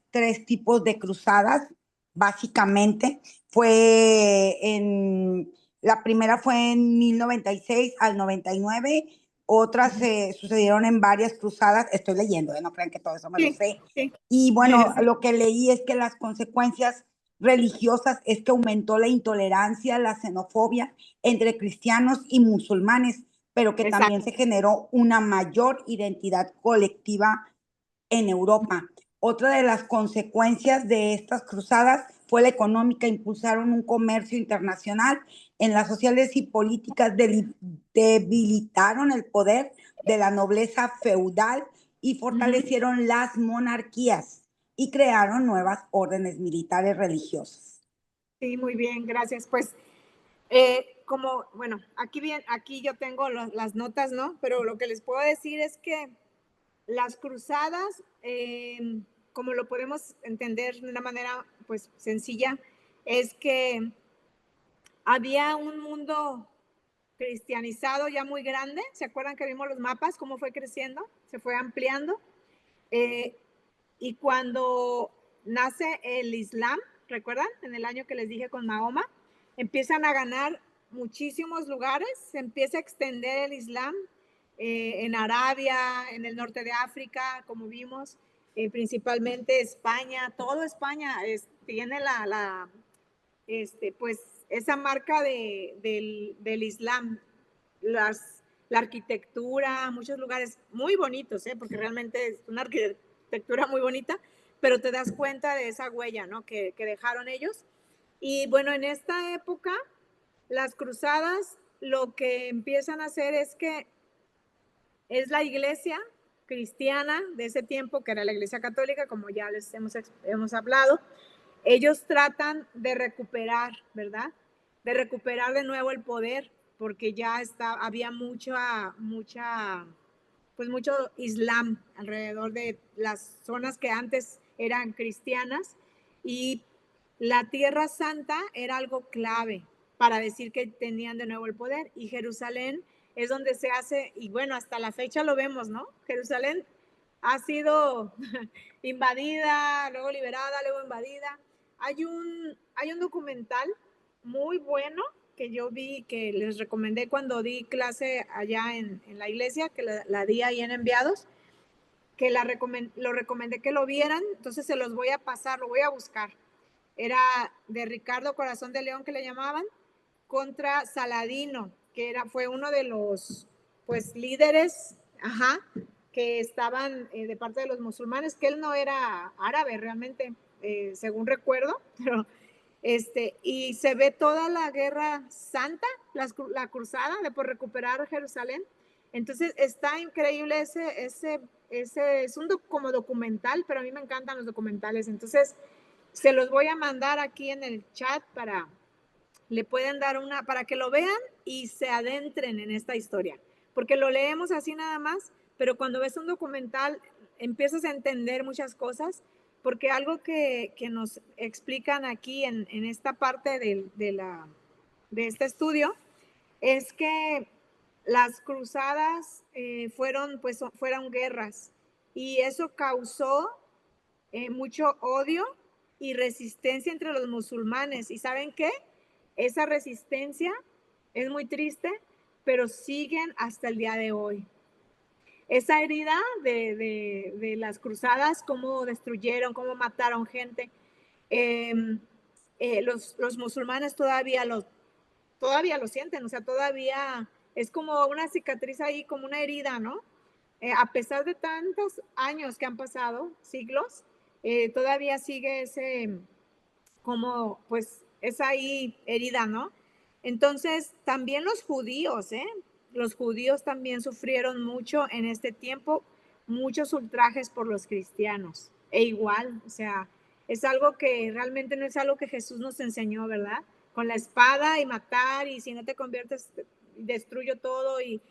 tipos de cruzadas, básicamente. La primera fue en 1096 al 99. Otras sucedieron en varias cruzadas. Estoy leyendo, no crean que todo eso me lo sé. Y bueno, lo que leí es que las consecuencias religiosas es que aumentó la intolerancia, la xenofobia entre cristianos y musulmanes, pero que también se generó una mayor identidad colectiva en Europa. Otra de las consecuencias de estas cruzadas fue la económica. Impulsaron un comercio internacional. En las sociales y políticas debilitaron el poder de la nobleza feudal y fortalecieron las monarquías y crearon nuevas órdenes militares religiosas. Sí, muy bien, gracias. Pues bueno, aquí yo tengo las notas, ¿no? Pero lo que les puedo decir es que las cruzadas, como lo podemos entender de una manera pues sencilla, es que había un mundo cristianizado, ya muy grande. ¿Se acuerdan que vimos los mapas, cómo fue creciendo? Se fue ampliando. Y cuando nace el Islam, ¿recuerdan? En el año que les dije con Mahoma, empiezan a ganar muchísimos lugares, se empieza a extender el Islam en Arabia, en el norte de África, como vimos, principalmente España, todo España tiene pues esa marca del Islam, la arquitectura, muchos lugares muy bonitos, porque realmente es una arquitectura muy bonita, pero te das cuenta de esa huella, ¿no? que dejaron ellos. Y bueno, en esta época, las cruzadas lo que empiezan a hacer es que es la iglesia cristiana de ese tiempo, que era la iglesia católica, como ya les hemos hablado. Ellos tratan de recuperar, ¿verdad? De recuperar de nuevo el poder, porque ya había mucho Islam alrededor de las zonas que antes eran cristianas, y la Tierra Santa era algo clave para decir que tenían de nuevo el poder, y Jerusalén es donde se hace, y bueno, hasta la fecha lo vemos, ¿no? Jerusalén ha sido invadida, luego liberada, luego invadida. Hay un documental muy bueno que yo vi, que les recomendé cuando di clase allá en la iglesia, que la di ahí en Enviados, que lo recomendé que lo vieran, entonces se los voy a pasar, lo voy a buscar. Era de Ricardo Corazón de León, que le llamaban, contra Saladino, que fue uno de los líderes, que estaban de parte de los musulmanes, que él no era árabe realmente, según recuerdo, pero y se ve toda la guerra santa, la cruzada de por recuperar Jerusalén. Entonces está increíble ese es como documental, pero a mí me encantan los documentales, entonces se los voy a mandar aquí en el chat le pueden dar para que lo vean y se adentren en esta historia, porque lo leemos así nada más, pero cuando ves un documental empiezas a entender muchas cosas, porque algo que nos explican aquí en esta parte de este estudio es que las cruzadas fueron guerras, y eso causó mucho odio y resistencia entre los musulmanes. ¿Y saben qué? Esa resistencia es muy triste, pero siguen hasta el día de hoy. Esa herida de las cruzadas, cómo destruyeron, cómo mataron gente, los musulmanes todavía lo sienten, o sea, todavía es como una cicatriz ahí, como una herida, ¿no? A pesar de tantos años que han pasado, siglos, todavía sigue esa ahí herida, ¿no? Entonces, también los judíos también sufrieron mucho en este tiempo, muchos ultrajes por los cristianos, igual, o sea, es algo que realmente no es algo que Jesús nos enseñó, ¿verdad? Con la espada y matar, y si no te conviertes, destruyo todo, y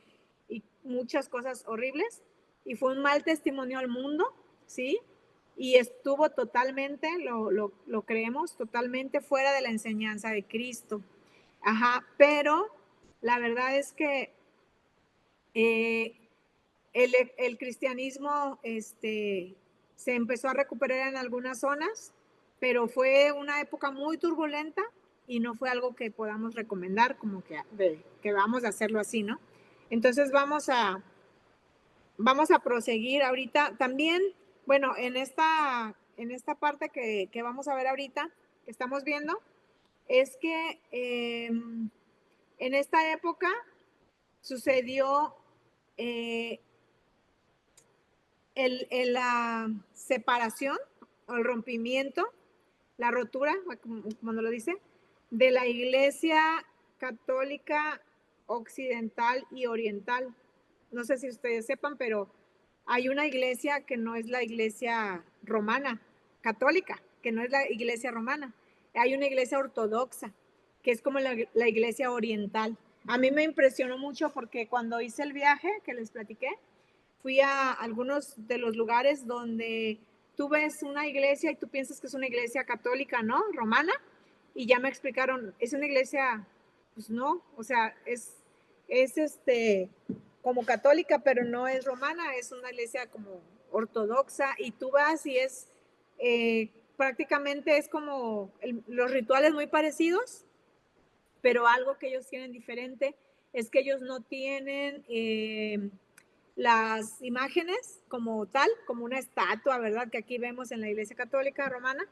muchas cosas horribles, y fue un mal testimonio al mundo, ¿sí? Y estuvo totalmente, lo creemos, totalmente fuera de la enseñanza de Cristo. Pero la verdad es que el cristianismo se empezó a recuperar en algunas zonas, pero fue una época muy turbulenta y no fue algo que podamos recomendar como que vamos a hacerlo así, ¿no? Entonces vamos a proseguir ahorita. También, bueno, en esta parte que vamos a ver ahorita, que estamos viendo, es que en esta época sucedió la separación o el rompimiento, la rotura, como lo dice, de la Iglesia Católica Occidental y Oriental. No sé si ustedes sepan, pero hay una iglesia que no es la iglesia romana, católica, que no es la iglesia romana. Hay una iglesia ortodoxa, que es como la iglesia oriental. A mí me impresionó mucho porque cuando hice el viaje que les platiqué, fui a algunos de los lugares donde tú ves una iglesia y tú piensas que es una iglesia católica, ¿no? Romana, y ya me explicaron, es una iglesia, pues no, o sea, es es como católica, pero no es romana, es una iglesia como ortodoxa, y tú vas y es prácticamente es como los rituales muy parecidos, pero algo que ellos tienen diferente es que ellos no tienen las imágenes como tal, como una estatua, ¿verdad? Que aquí vemos en la Iglesia Católica Romana,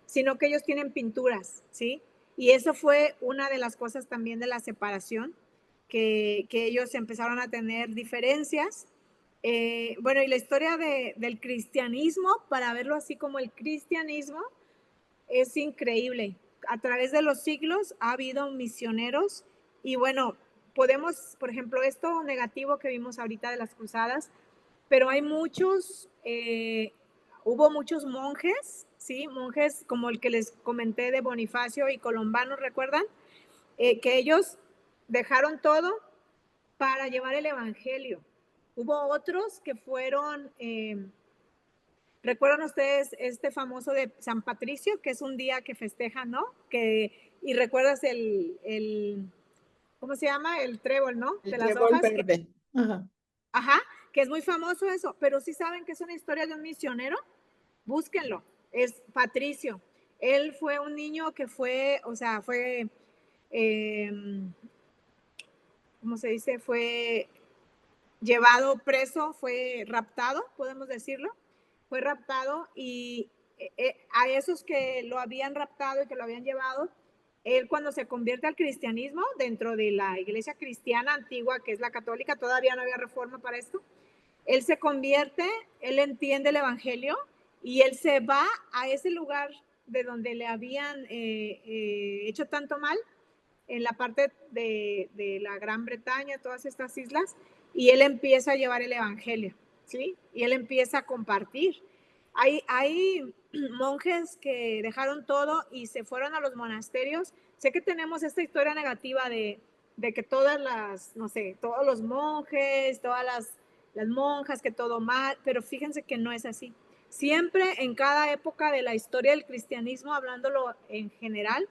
sino que ellos tienen pinturas, ¿sí? Y eso fue una de las cosas también de la separación, que ellos empezaron a tener diferencias. Bueno, y la historia del cristianismo, para verlo así como el cristianismo, es increíble. A través de los siglos ha habido misioneros y bueno, podemos, por ejemplo, esto negativo que vimos ahorita de las cruzadas, pero hay muchos, hubo muchos monjes, ¿sí? Monjes como el que les comenté de Bonifacio y Colombano, ¿recuerdan? Que ellos dejaron todo para llevar el evangelio. Hubo otros que fueron... ¿recuerdan ustedes este famoso de San Patricio, que es un día que festejan, ¿no? Y recuerdas ¿cómo se llama? El trébol, ¿no? El De las trébol hojas. verde. Ajá. Ajá, que es muy famoso eso, pero sí saben que es una historia de un misionero, búsquenlo, es Patricio. Él fue un niño que fue, o sea, fue, ¿cómo se dice? Fue llevado preso, fue raptado, podemos decirlo. Fue raptado y a esos que lo habían raptado y que lo habían llevado, él cuando se convierte al cristianismo dentro de la iglesia cristiana antigua, que es la católica, todavía no había reforma para esto, él se convierte, él entiende el evangelio y él se va a ese lugar de donde le habían hecho tanto mal, en la parte de la Gran Bretaña, todas estas islas, y él empieza a llevar el evangelio, ¿sí? Y él empieza a compartir. Hay monjes que dejaron todo y se fueron a los monasterios. Sé que tenemos esta historia negativa de que todas las, no sé, todos los monjes, todas las monjas, que todo mal, pero fíjense que no es así. Siempre en cada época de la historia del cristianismo, hablándolo en general,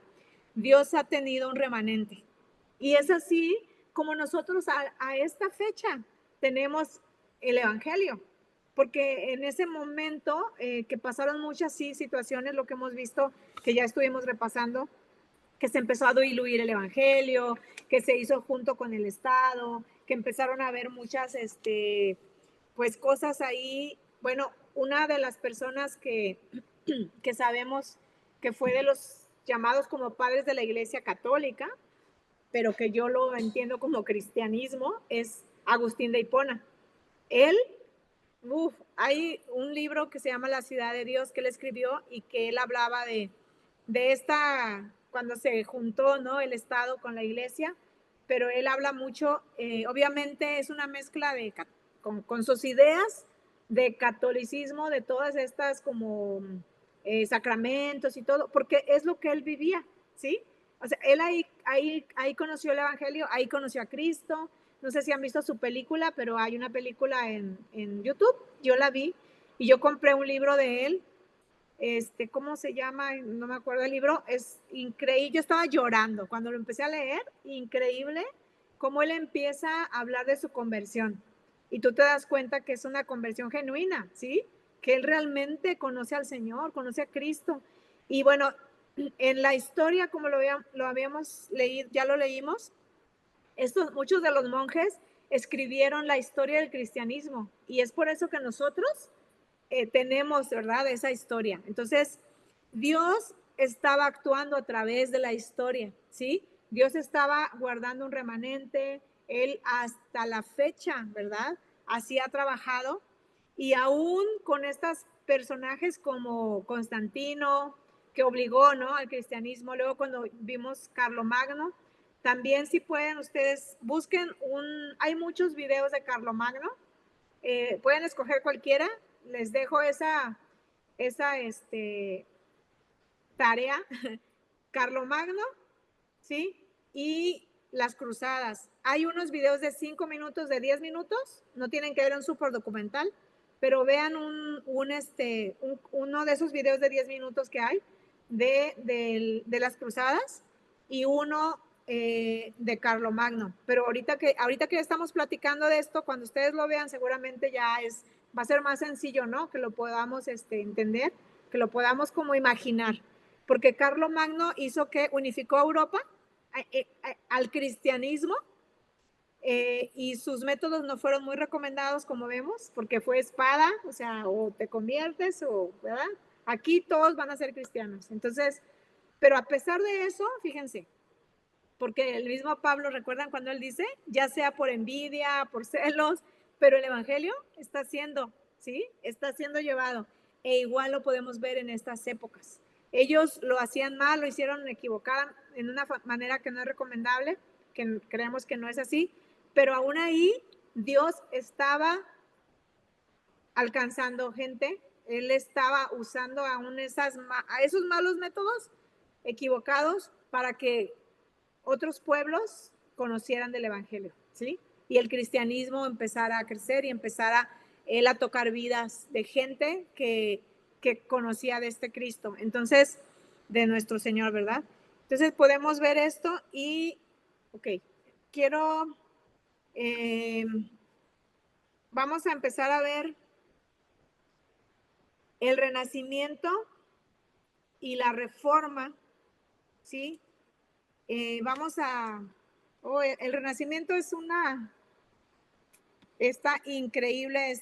Dios ha tenido un remanente. Y es así como nosotros a esta fecha tenemos el Evangelio, porque en ese momento que pasaron muchas situaciones, lo que hemos visto, que ya estuvimos repasando, que se empezó a diluir el Evangelio, que se hizo junto con el Estado, que empezaron a haber muchas pues cosas ahí. Bueno, una de las personas que sabemos que fue de los llamados como padres de la Iglesia Católica, pero que yo lo entiendo como cristianismo, es Agustín de Hipona. Él, hay un libro que se llama La Ciudad de Dios que él escribió y que él hablaba de esta, cuando se juntó, ¿no? El Estado con la Iglesia, pero él habla mucho, obviamente es una mezcla con sus ideas de catolicismo, de todas estas como sacramentos y todo, porque es lo que él vivía, ¿sí? O sea, él ahí conoció el Evangelio, ahí conoció a Cristo. No sé si han visto su película, pero hay una película en YouTube, yo la vi y yo compré un libro de él. ¿Cómo se llama? No me acuerdo el libro, es increíble, yo estaba llorando cuando lo empecé a leer, increíble cómo él empieza a hablar de su conversión y tú te das cuenta que es una conversión genuina, ¿sí? Que él realmente conoce al Señor, conoce a Cristo. Y bueno, en la historia, como lo habíamos leído, ya lo leímos, muchos de los monjes escribieron la historia del cristianismo y es por eso que nosotros tenemos, ¿verdad?, esa historia. Entonces, Dios estaba actuando a través de la historia, ¿sí? Dios estaba guardando un remanente, Él hasta la fecha, ¿verdad?, así ha trabajado, y aún con estos personajes como Constantino, que obligó, ¿no?, al cristianismo, luego cuando vimos Carlomagno, también si pueden ustedes, busquen hay muchos videos de Carlomagno, pueden escoger cualquiera, les dejo esa tarea, Carlomagno, ¿sí? Y las cruzadas. Hay unos videos de 5 minutos, de 10 minutos, no tienen que ver un súper documental, pero vean uno de esos videos de 10 minutos que hay de las cruzadas y uno de Carlomagno. Pero ahorita que estamos platicando de esto, cuando ustedes lo vean, seguramente va a ser más sencillo, ¿no? Que lo podamos entender, que lo podamos como imaginar. Porque Carlomagno hizo que unificó a Europa al cristianismo, y sus métodos no fueron muy recomendados, como vemos, porque fue espada, o sea, o te conviertes, o, ¿verdad? Aquí todos van a ser cristianos. Entonces, pero a pesar de eso, fíjense, porque el mismo Pablo, ¿recuerdan cuando él dice? Ya sea por envidia, por celos, pero el evangelio está siendo, ¿sí? Está siendo llevado. E igual lo podemos ver en estas épocas. Ellos lo hacían mal, lo hicieron equivocada en una manera que no es recomendable, que creemos que no es así, pero aún ahí Dios estaba alcanzando gente. Él estaba usando aún a esos malos métodos equivocados para que otros pueblos conocieran del evangelio, ¿sí? Y el cristianismo empezara a crecer y empezara él a tocar vidas de gente que conocía de este Cristo, entonces, de nuestro Señor, ¿verdad? Entonces podemos ver esto y, ok, vamos a empezar a ver el Renacimiento y la Reforma, ¿sí? El Renacimiento está increíble,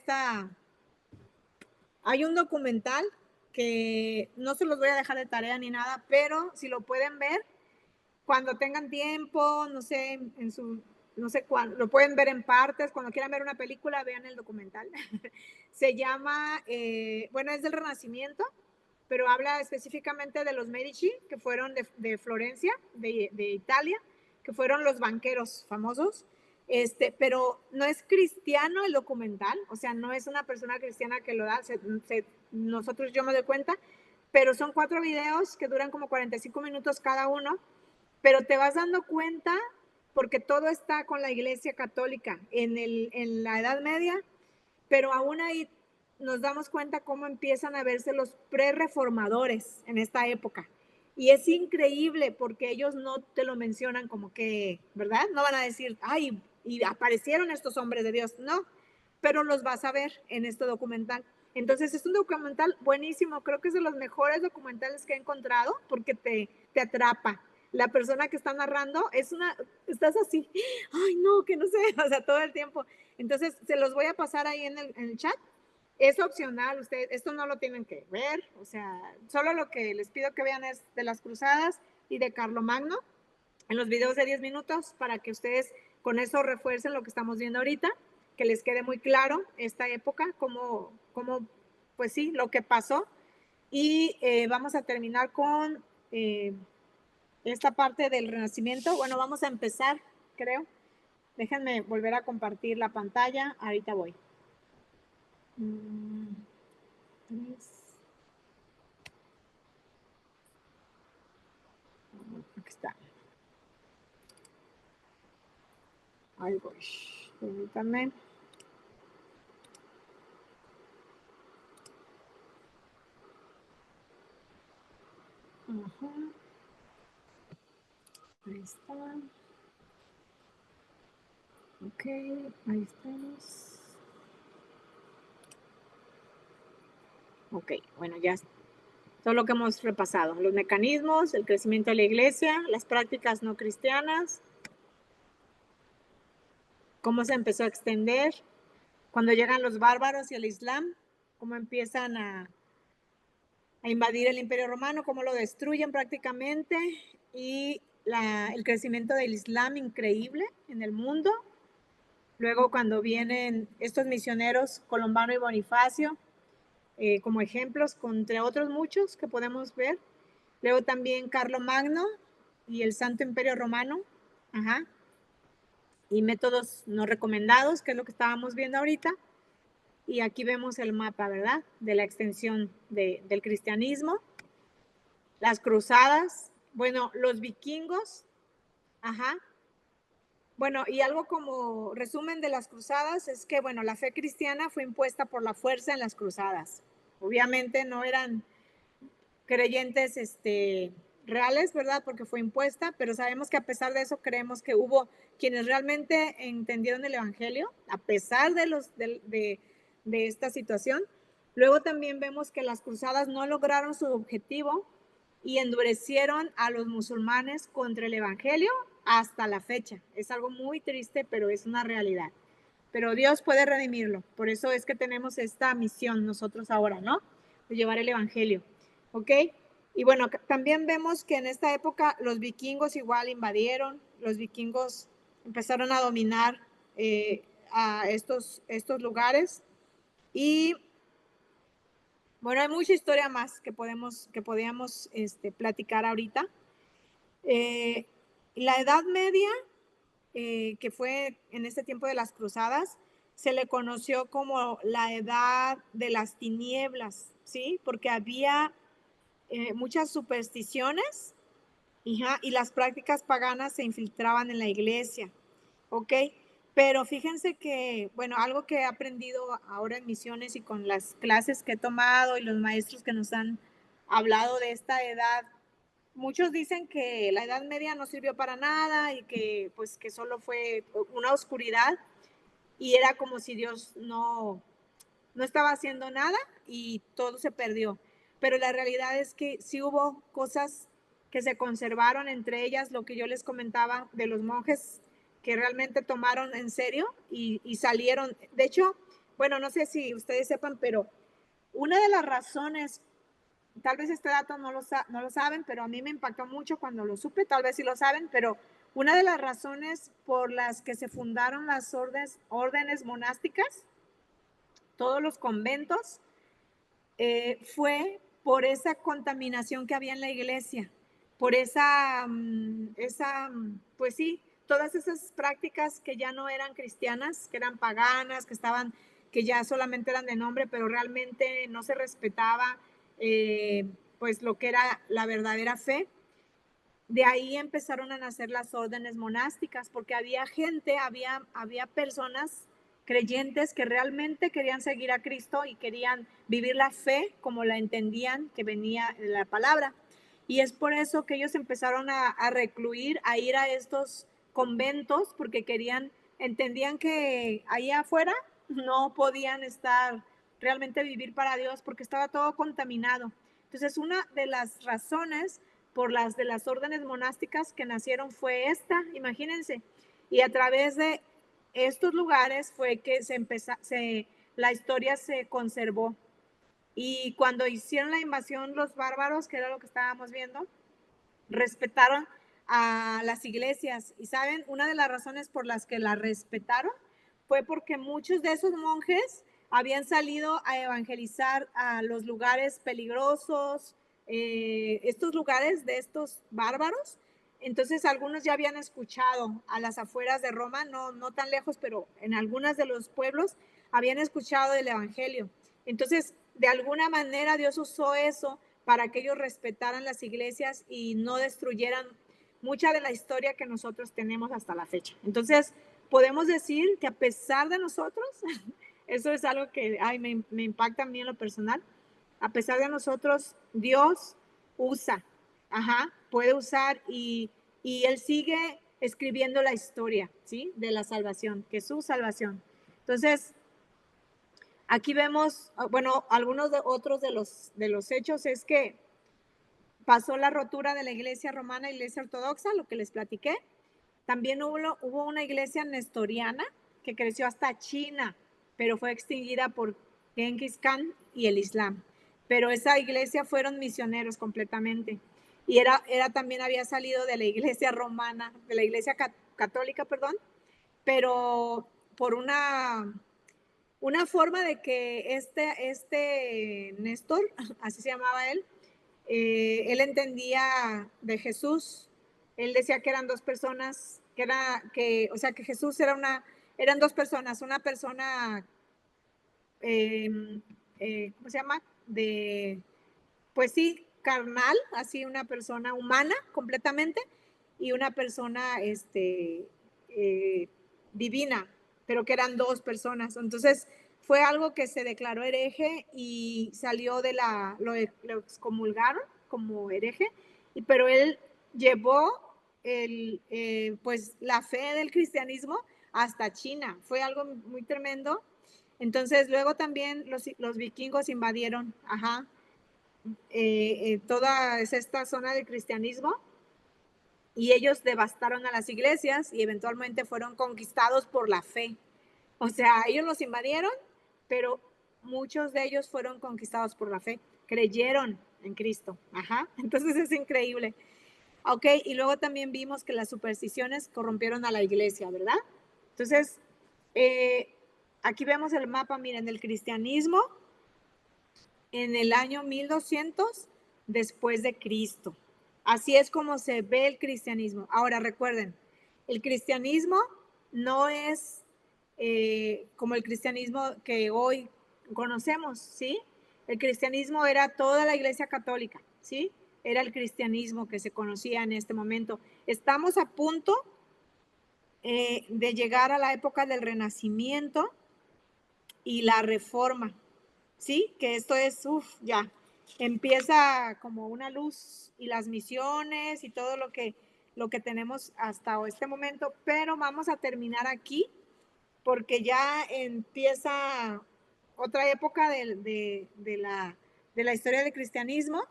hay un documental que no se los voy a dejar de tarea ni nada, pero si lo pueden ver, cuando tengan tiempo, no sé, no sé cuándo, lo pueden ver en partes, cuando quieran ver una película, vean el documental. Se llama, es del Renacimiento, pero habla específicamente de los Medici, que fueron de Florencia, de Italia, que fueron los banqueros famosos, pero no es cristiano el documental, o sea, no es una persona cristiana que lo da, yo me doy cuenta, pero son 4 videos que duran como 45 minutos cada uno, pero te vas dando cuenta, porque todo está con la Iglesia Católica en la Edad Media, pero aún ahí nos damos cuenta cómo empiezan a verse los pre-reformadores en esta época. Y es increíble porque ellos no te lo mencionan como que, ¿verdad? No van a decir, ay, y aparecieron estos hombres de Dios. No, pero los vas a ver en este documental. Entonces es un documental buenísimo. Creo que es de los mejores documentales que he encontrado porque te atrapa. La persona que está narrando estás así, ay, no, que no sé, o sea, todo el tiempo. Entonces, se los voy a pasar ahí en el chat. Es opcional, ustedes, esto no lo tienen que ver, o sea, solo lo que les pido que vean es de las cruzadas y de Carlomagno en los videos de 10 minutos para que ustedes con eso refuercen lo que estamos viendo ahorita, que les quede muy claro esta época, cómo pues sí, lo que pasó. Y vamos a terminar con esta parte del Renacimiento. Bueno, vamos a empezar, creo. Déjenme volver a compartir la pantalla. Ahorita voy. Aquí está. Ahí voy. Permítanme. Ajá. Ahí está. Ok, ahí estamos. Ok, bueno, ya todo lo que hemos repasado. Los mecanismos, el crecimiento de la iglesia, las prácticas no cristianas, cómo se empezó a extender, cuando llegan los bárbaros y el Islam, cómo empiezan a invadir el Imperio Romano, cómo lo destruyen prácticamente, y el crecimiento del Islam increíble en el mundo. Luego cuando vienen estos misioneros, Colombano y Bonifacio, como ejemplos, entre otros muchos que podemos ver. Luego también Carlomagno y el Santo Imperio Romano. Ajá. Y métodos no recomendados, que es lo que estábamos viendo ahorita. Y aquí vemos el mapa, ¿verdad? De la extensión del cristianismo. Las cruzadas. Bueno, los vikingos. Ajá. Bueno, y algo como resumen de las cruzadas es que, bueno, la fe cristiana fue impuesta por la fuerza en las cruzadas. Obviamente no eran creyentes reales, ¿verdad? Porque fue impuesta, pero sabemos que a pesar de eso creemos que hubo quienes realmente entendieron el Evangelio, a pesar de esta situación. Luego también vemos que las cruzadas no lograron su objetivo y endurecieron a los musulmanes contra el Evangelio hasta la fecha. Es algo muy triste, pero es una realidad. Pero Dios puede redimirlo. Por eso es que tenemos esta misión nosotros ahora, ¿no? De llevar el Evangelio. ¿Ok? Y bueno, también vemos que en esta época los vikingos igual invadieron, los vikingos empezaron a dominar a estos lugares. Y bueno, hay mucha historia más que podíamos platicar ahorita. La Edad Media, que fue en este tiempo de las cruzadas, se le conoció como la Edad de las Tinieblas, ¿sí? Porque había muchas supersticiones y las prácticas paganas se infiltraban en la iglesia, ¿ok? Pero fíjense que, bueno, algo que he aprendido ahora en misiones y con las clases que he tomado y los maestros que nos han hablado de esta edad, muchos dicen que la Edad Media no sirvió para nada y que pues que solo fue una oscuridad y era como si Dios no estaba haciendo nada y todo se perdió. Pero la realidad es que sí hubo cosas que se conservaron, entre ellas lo que yo les comentaba de los monjes que realmente tomaron en serio y salieron. De hecho, bueno, no sé si ustedes sepan, pero una de las razones, tal vez este dato no lo saben, pero a mí me impactó mucho cuando lo supe, tal vez sí lo saben, pero una de las razones por las que se fundaron las órdenes monásticas, todos los conventos, fue por esa contaminación que había en la iglesia, por pues sí, todas esas prácticas que ya no eran cristianas, que eran paganas, que ya solamente eran de nombre, pero realmente no se respetaba pues lo que era la verdadera fe. De ahí empezaron a nacer las órdenes monásticas, porque había gente, había personas creyentes que realmente querían seguir a Cristo y querían vivir la fe como la entendían que venía en la palabra. Y es por eso que ellos empezaron a recluir, a ir a estos conventos, porque entendían que ahí afuera no podían realmente vivir para Dios, porque estaba todo contaminado. Entonces, una de las razones por las de las órdenes monásticas que nacieron fue esta, imagínense. Y a través de estos lugares fue que la historia se conservó. Y cuando hicieron la invasión los bárbaros, que era lo que estábamos viendo, respetaron a las iglesias. Y saben, una de las razones por las que la respetaron fue porque muchos de esos monjes habían salido a evangelizar a los lugares peligrosos, estos lugares de estos bárbaros. Entonces algunos ya habían escuchado a las afueras de Roma, no tan lejos, pero en algunos de los pueblos habían escuchado del evangelio. Entonces, de alguna manera Dios usó eso para que ellos respetaran las iglesias y no destruyeran mucha de la historia que nosotros tenemos hasta la fecha. Entonces, podemos decir que a pesar de nosotros, eso es algo que me impacta a mí en lo personal, a pesar de nosotros, Dios usa, puede usar y Él sigue escribiendo la historia, ¿sí? De la salvación, que es su salvación. Entonces, aquí vemos, bueno, algunos otros de los hechos es que pasó la rotura de la iglesia romana y iglesia ortodoxa, lo que les platiqué. También hubo una iglesia nestoriana que creció hasta China, pero fue extinguida por Genghis Khan y el Islam. Pero esa iglesia fueron misioneros completamente. Y también había salido de la iglesia romana, de la iglesia católica, perdón, pero por una forma de que este Néstor, así se llamaba él entendía de Jesús. Él decía que eran dos personas, o sea, que Jesús eran dos personas, una persona, ¿cómo se llama? Pues sí, carnal, así una persona humana completamente, y una persona divina, pero que eran dos personas. Entonces, fue algo que se declaró hereje y salió lo excomulgaron como hereje pero él llevó pues la fe del cristianismo hasta China. Fue algo muy tremendo. Entonces, luego también los vikingos invadieron, toda esta zona de cristianismo, y ellos devastaron a las iglesias y eventualmente fueron conquistados por la fe. O sea, ellos los invadieron, pero muchos de ellos fueron conquistados por la fe, creyeron en Cristo. Entonces es increíble. Ok, y luego también vimos que las supersticiones corrompieron a la iglesia, ¿verdad? Entonces, aquí vemos el mapa, miren, del cristianismo en el año 1200 después de Cristo. Así es como se ve el cristianismo. Ahora recuerden, el cristianismo no es como el cristianismo que hoy conocemos, ¿sí? El cristianismo era toda la iglesia católica, ¿sí? Era el cristianismo que se conocía en este momento. Estamos a punto de llegar a la época del Renacimiento y la Reforma, ¿sí? Que esto es, ya, empieza como una luz y las misiones y todo lo que tenemos hasta este momento, pero vamos a terminar aquí porque ya empieza otra época de la historia del cristianismo.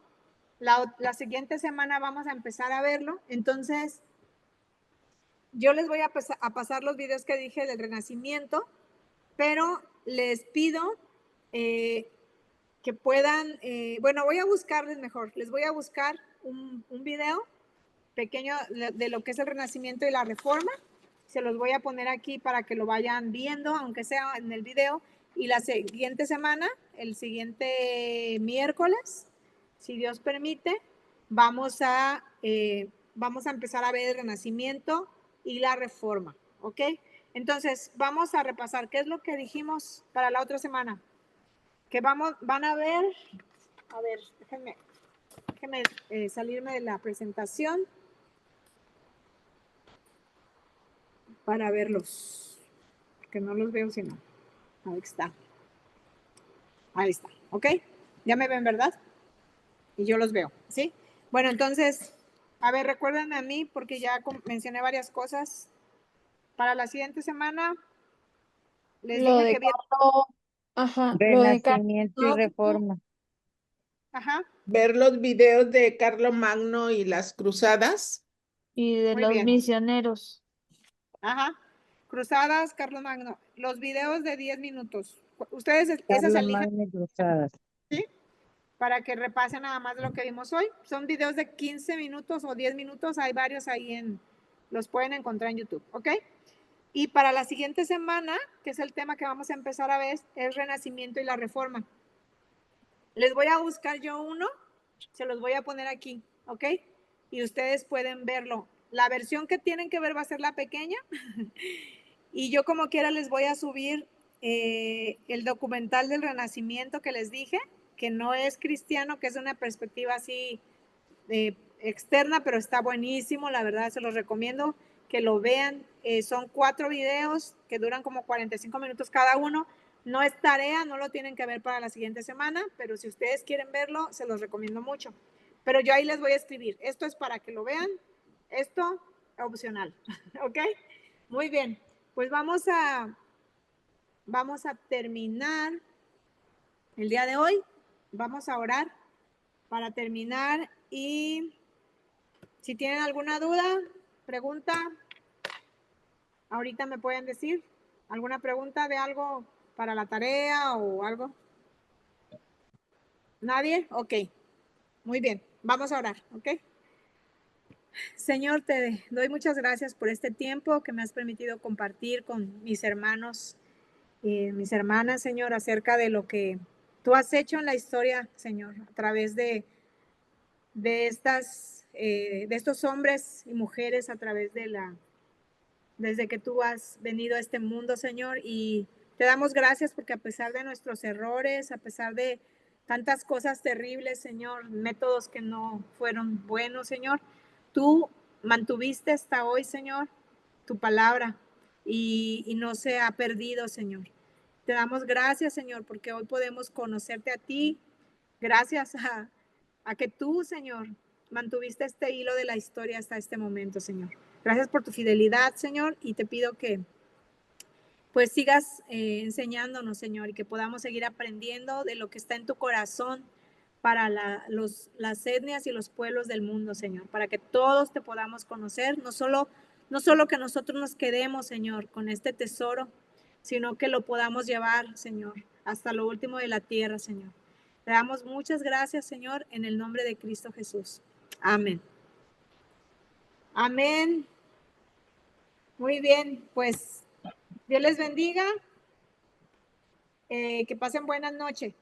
La siguiente semana vamos a empezar a verlo. Entonces, yo les voy a pasar los videos que dije del Renacimiento, pero les pido que puedan, bueno, voy a buscarles mejor, les voy a buscar un video pequeño de lo que es el Renacimiento y la Reforma. Se los voy a poner aquí para que lo vayan viendo, aunque sea en el video. Y la siguiente semana, el siguiente miércoles, si Dios permite, vamos a empezar a ver el Renacimiento y la Reforma, ¿ok? Entonces, vamos a repasar qué es lo que dijimos para la otra semana. Que van a ver, déjenme salirme de la presentación para verlos, que no los veo sino. Ahí está, ¿ok? Ya me ven, ¿verdad? Y yo los veo, ¿sí? Bueno, entonces, a ver, recuérdenme a mí, porque ya mencioné varias cosas. Para la siguiente semana, les Lo dije de que bien. lo de Renacimiento y Reforma. Ver los videos de Carlo Magno y las cruzadas. Y de Muy los bien. misioneros. Cruzadas, Carlos Magno. Los videos de 10 minutos. Ustedes esas Carlos eligen, Magno y Cruzadas. ¿sí? Para que repasen nada más de lo que vimos hoy. Son videos de 15 minutos o 10 minutos. Hay varios ahí los pueden encontrar en YouTube, ¿ok? Y para la siguiente semana, que es el tema que vamos a empezar a ver, es Renacimiento y la Reforma. Les voy a buscar yo uno, se los voy a poner aquí, ¿ok? Y ustedes pueden verlo. La versión que tienen que ver va a ser la pequeña. Y yo como quiera les voy a subir el documental del Renacimiento que les dije, que no es cristiano, que es una perspectiva así externa, pero está buenísimo, la verdad se los recomiendo que lo vean. Son 4 videos que duran como 45 minutos cada uno. No es tarea, no lo tienen que ver para la siguiente semana, pero si ustedes quieren verlo, se los recomiendo mucho. Pero yo ahí les voy a escribir. Esto es para que lo vean, esto opcional, ¿ok? Muy bien, pues vamos a terminar el día de hoy. Vamos a orar para terminar y si tienen alguna duda, pregunta, ahorita me pueden decir. ¿Alguna pregunta de algo para la tarea o algo? ¿Nadie? Ok. Muy bien. Vamos a orar, ¿ok? Señor, te doy muchas gracias por este tiempo que me has permitido compartir con mis hermanos y mis hermanas, Señor, acerca de lo que tú has hecho en la historia, Señor, a través de estos hombres y mujeres, a través desde que tú has venido a este mundo, Señor, y te damos gracias porque a pesar de nuestros errores, a pesar de tantas cosas terribles, Señor, métodos que no fueron buenos, Señor, tú mantuviste hasta hoy, Señor, tu palabra y no se ha perdido, Señor. Te damos gracias, Señor, porque hoy podemos conocerte a ti, gracias a que tú, Señor, mantuviste este hilo de la historia hasta este momento, Señor. Gracias por tu fidelidad, Señor, y te pido que pues sigas enseñándonos, Señor, y que podamos seguir aprendiendo de lo que está en tu corazón para las etnias y los pueblos del mundo, Señor, para que todos te podamos conocer, no solo que nosotros nos quedemos, Señor, con este tesoro, sino que lo podamos llevar, Señor, hasta lo último de la tierra, Señor. Te damos muchas gracias, Señor, en el nombre de Cristo Jesús. Amén. Amén. Muy bien, pues Dios les bendiga. Que pasen buenas noches.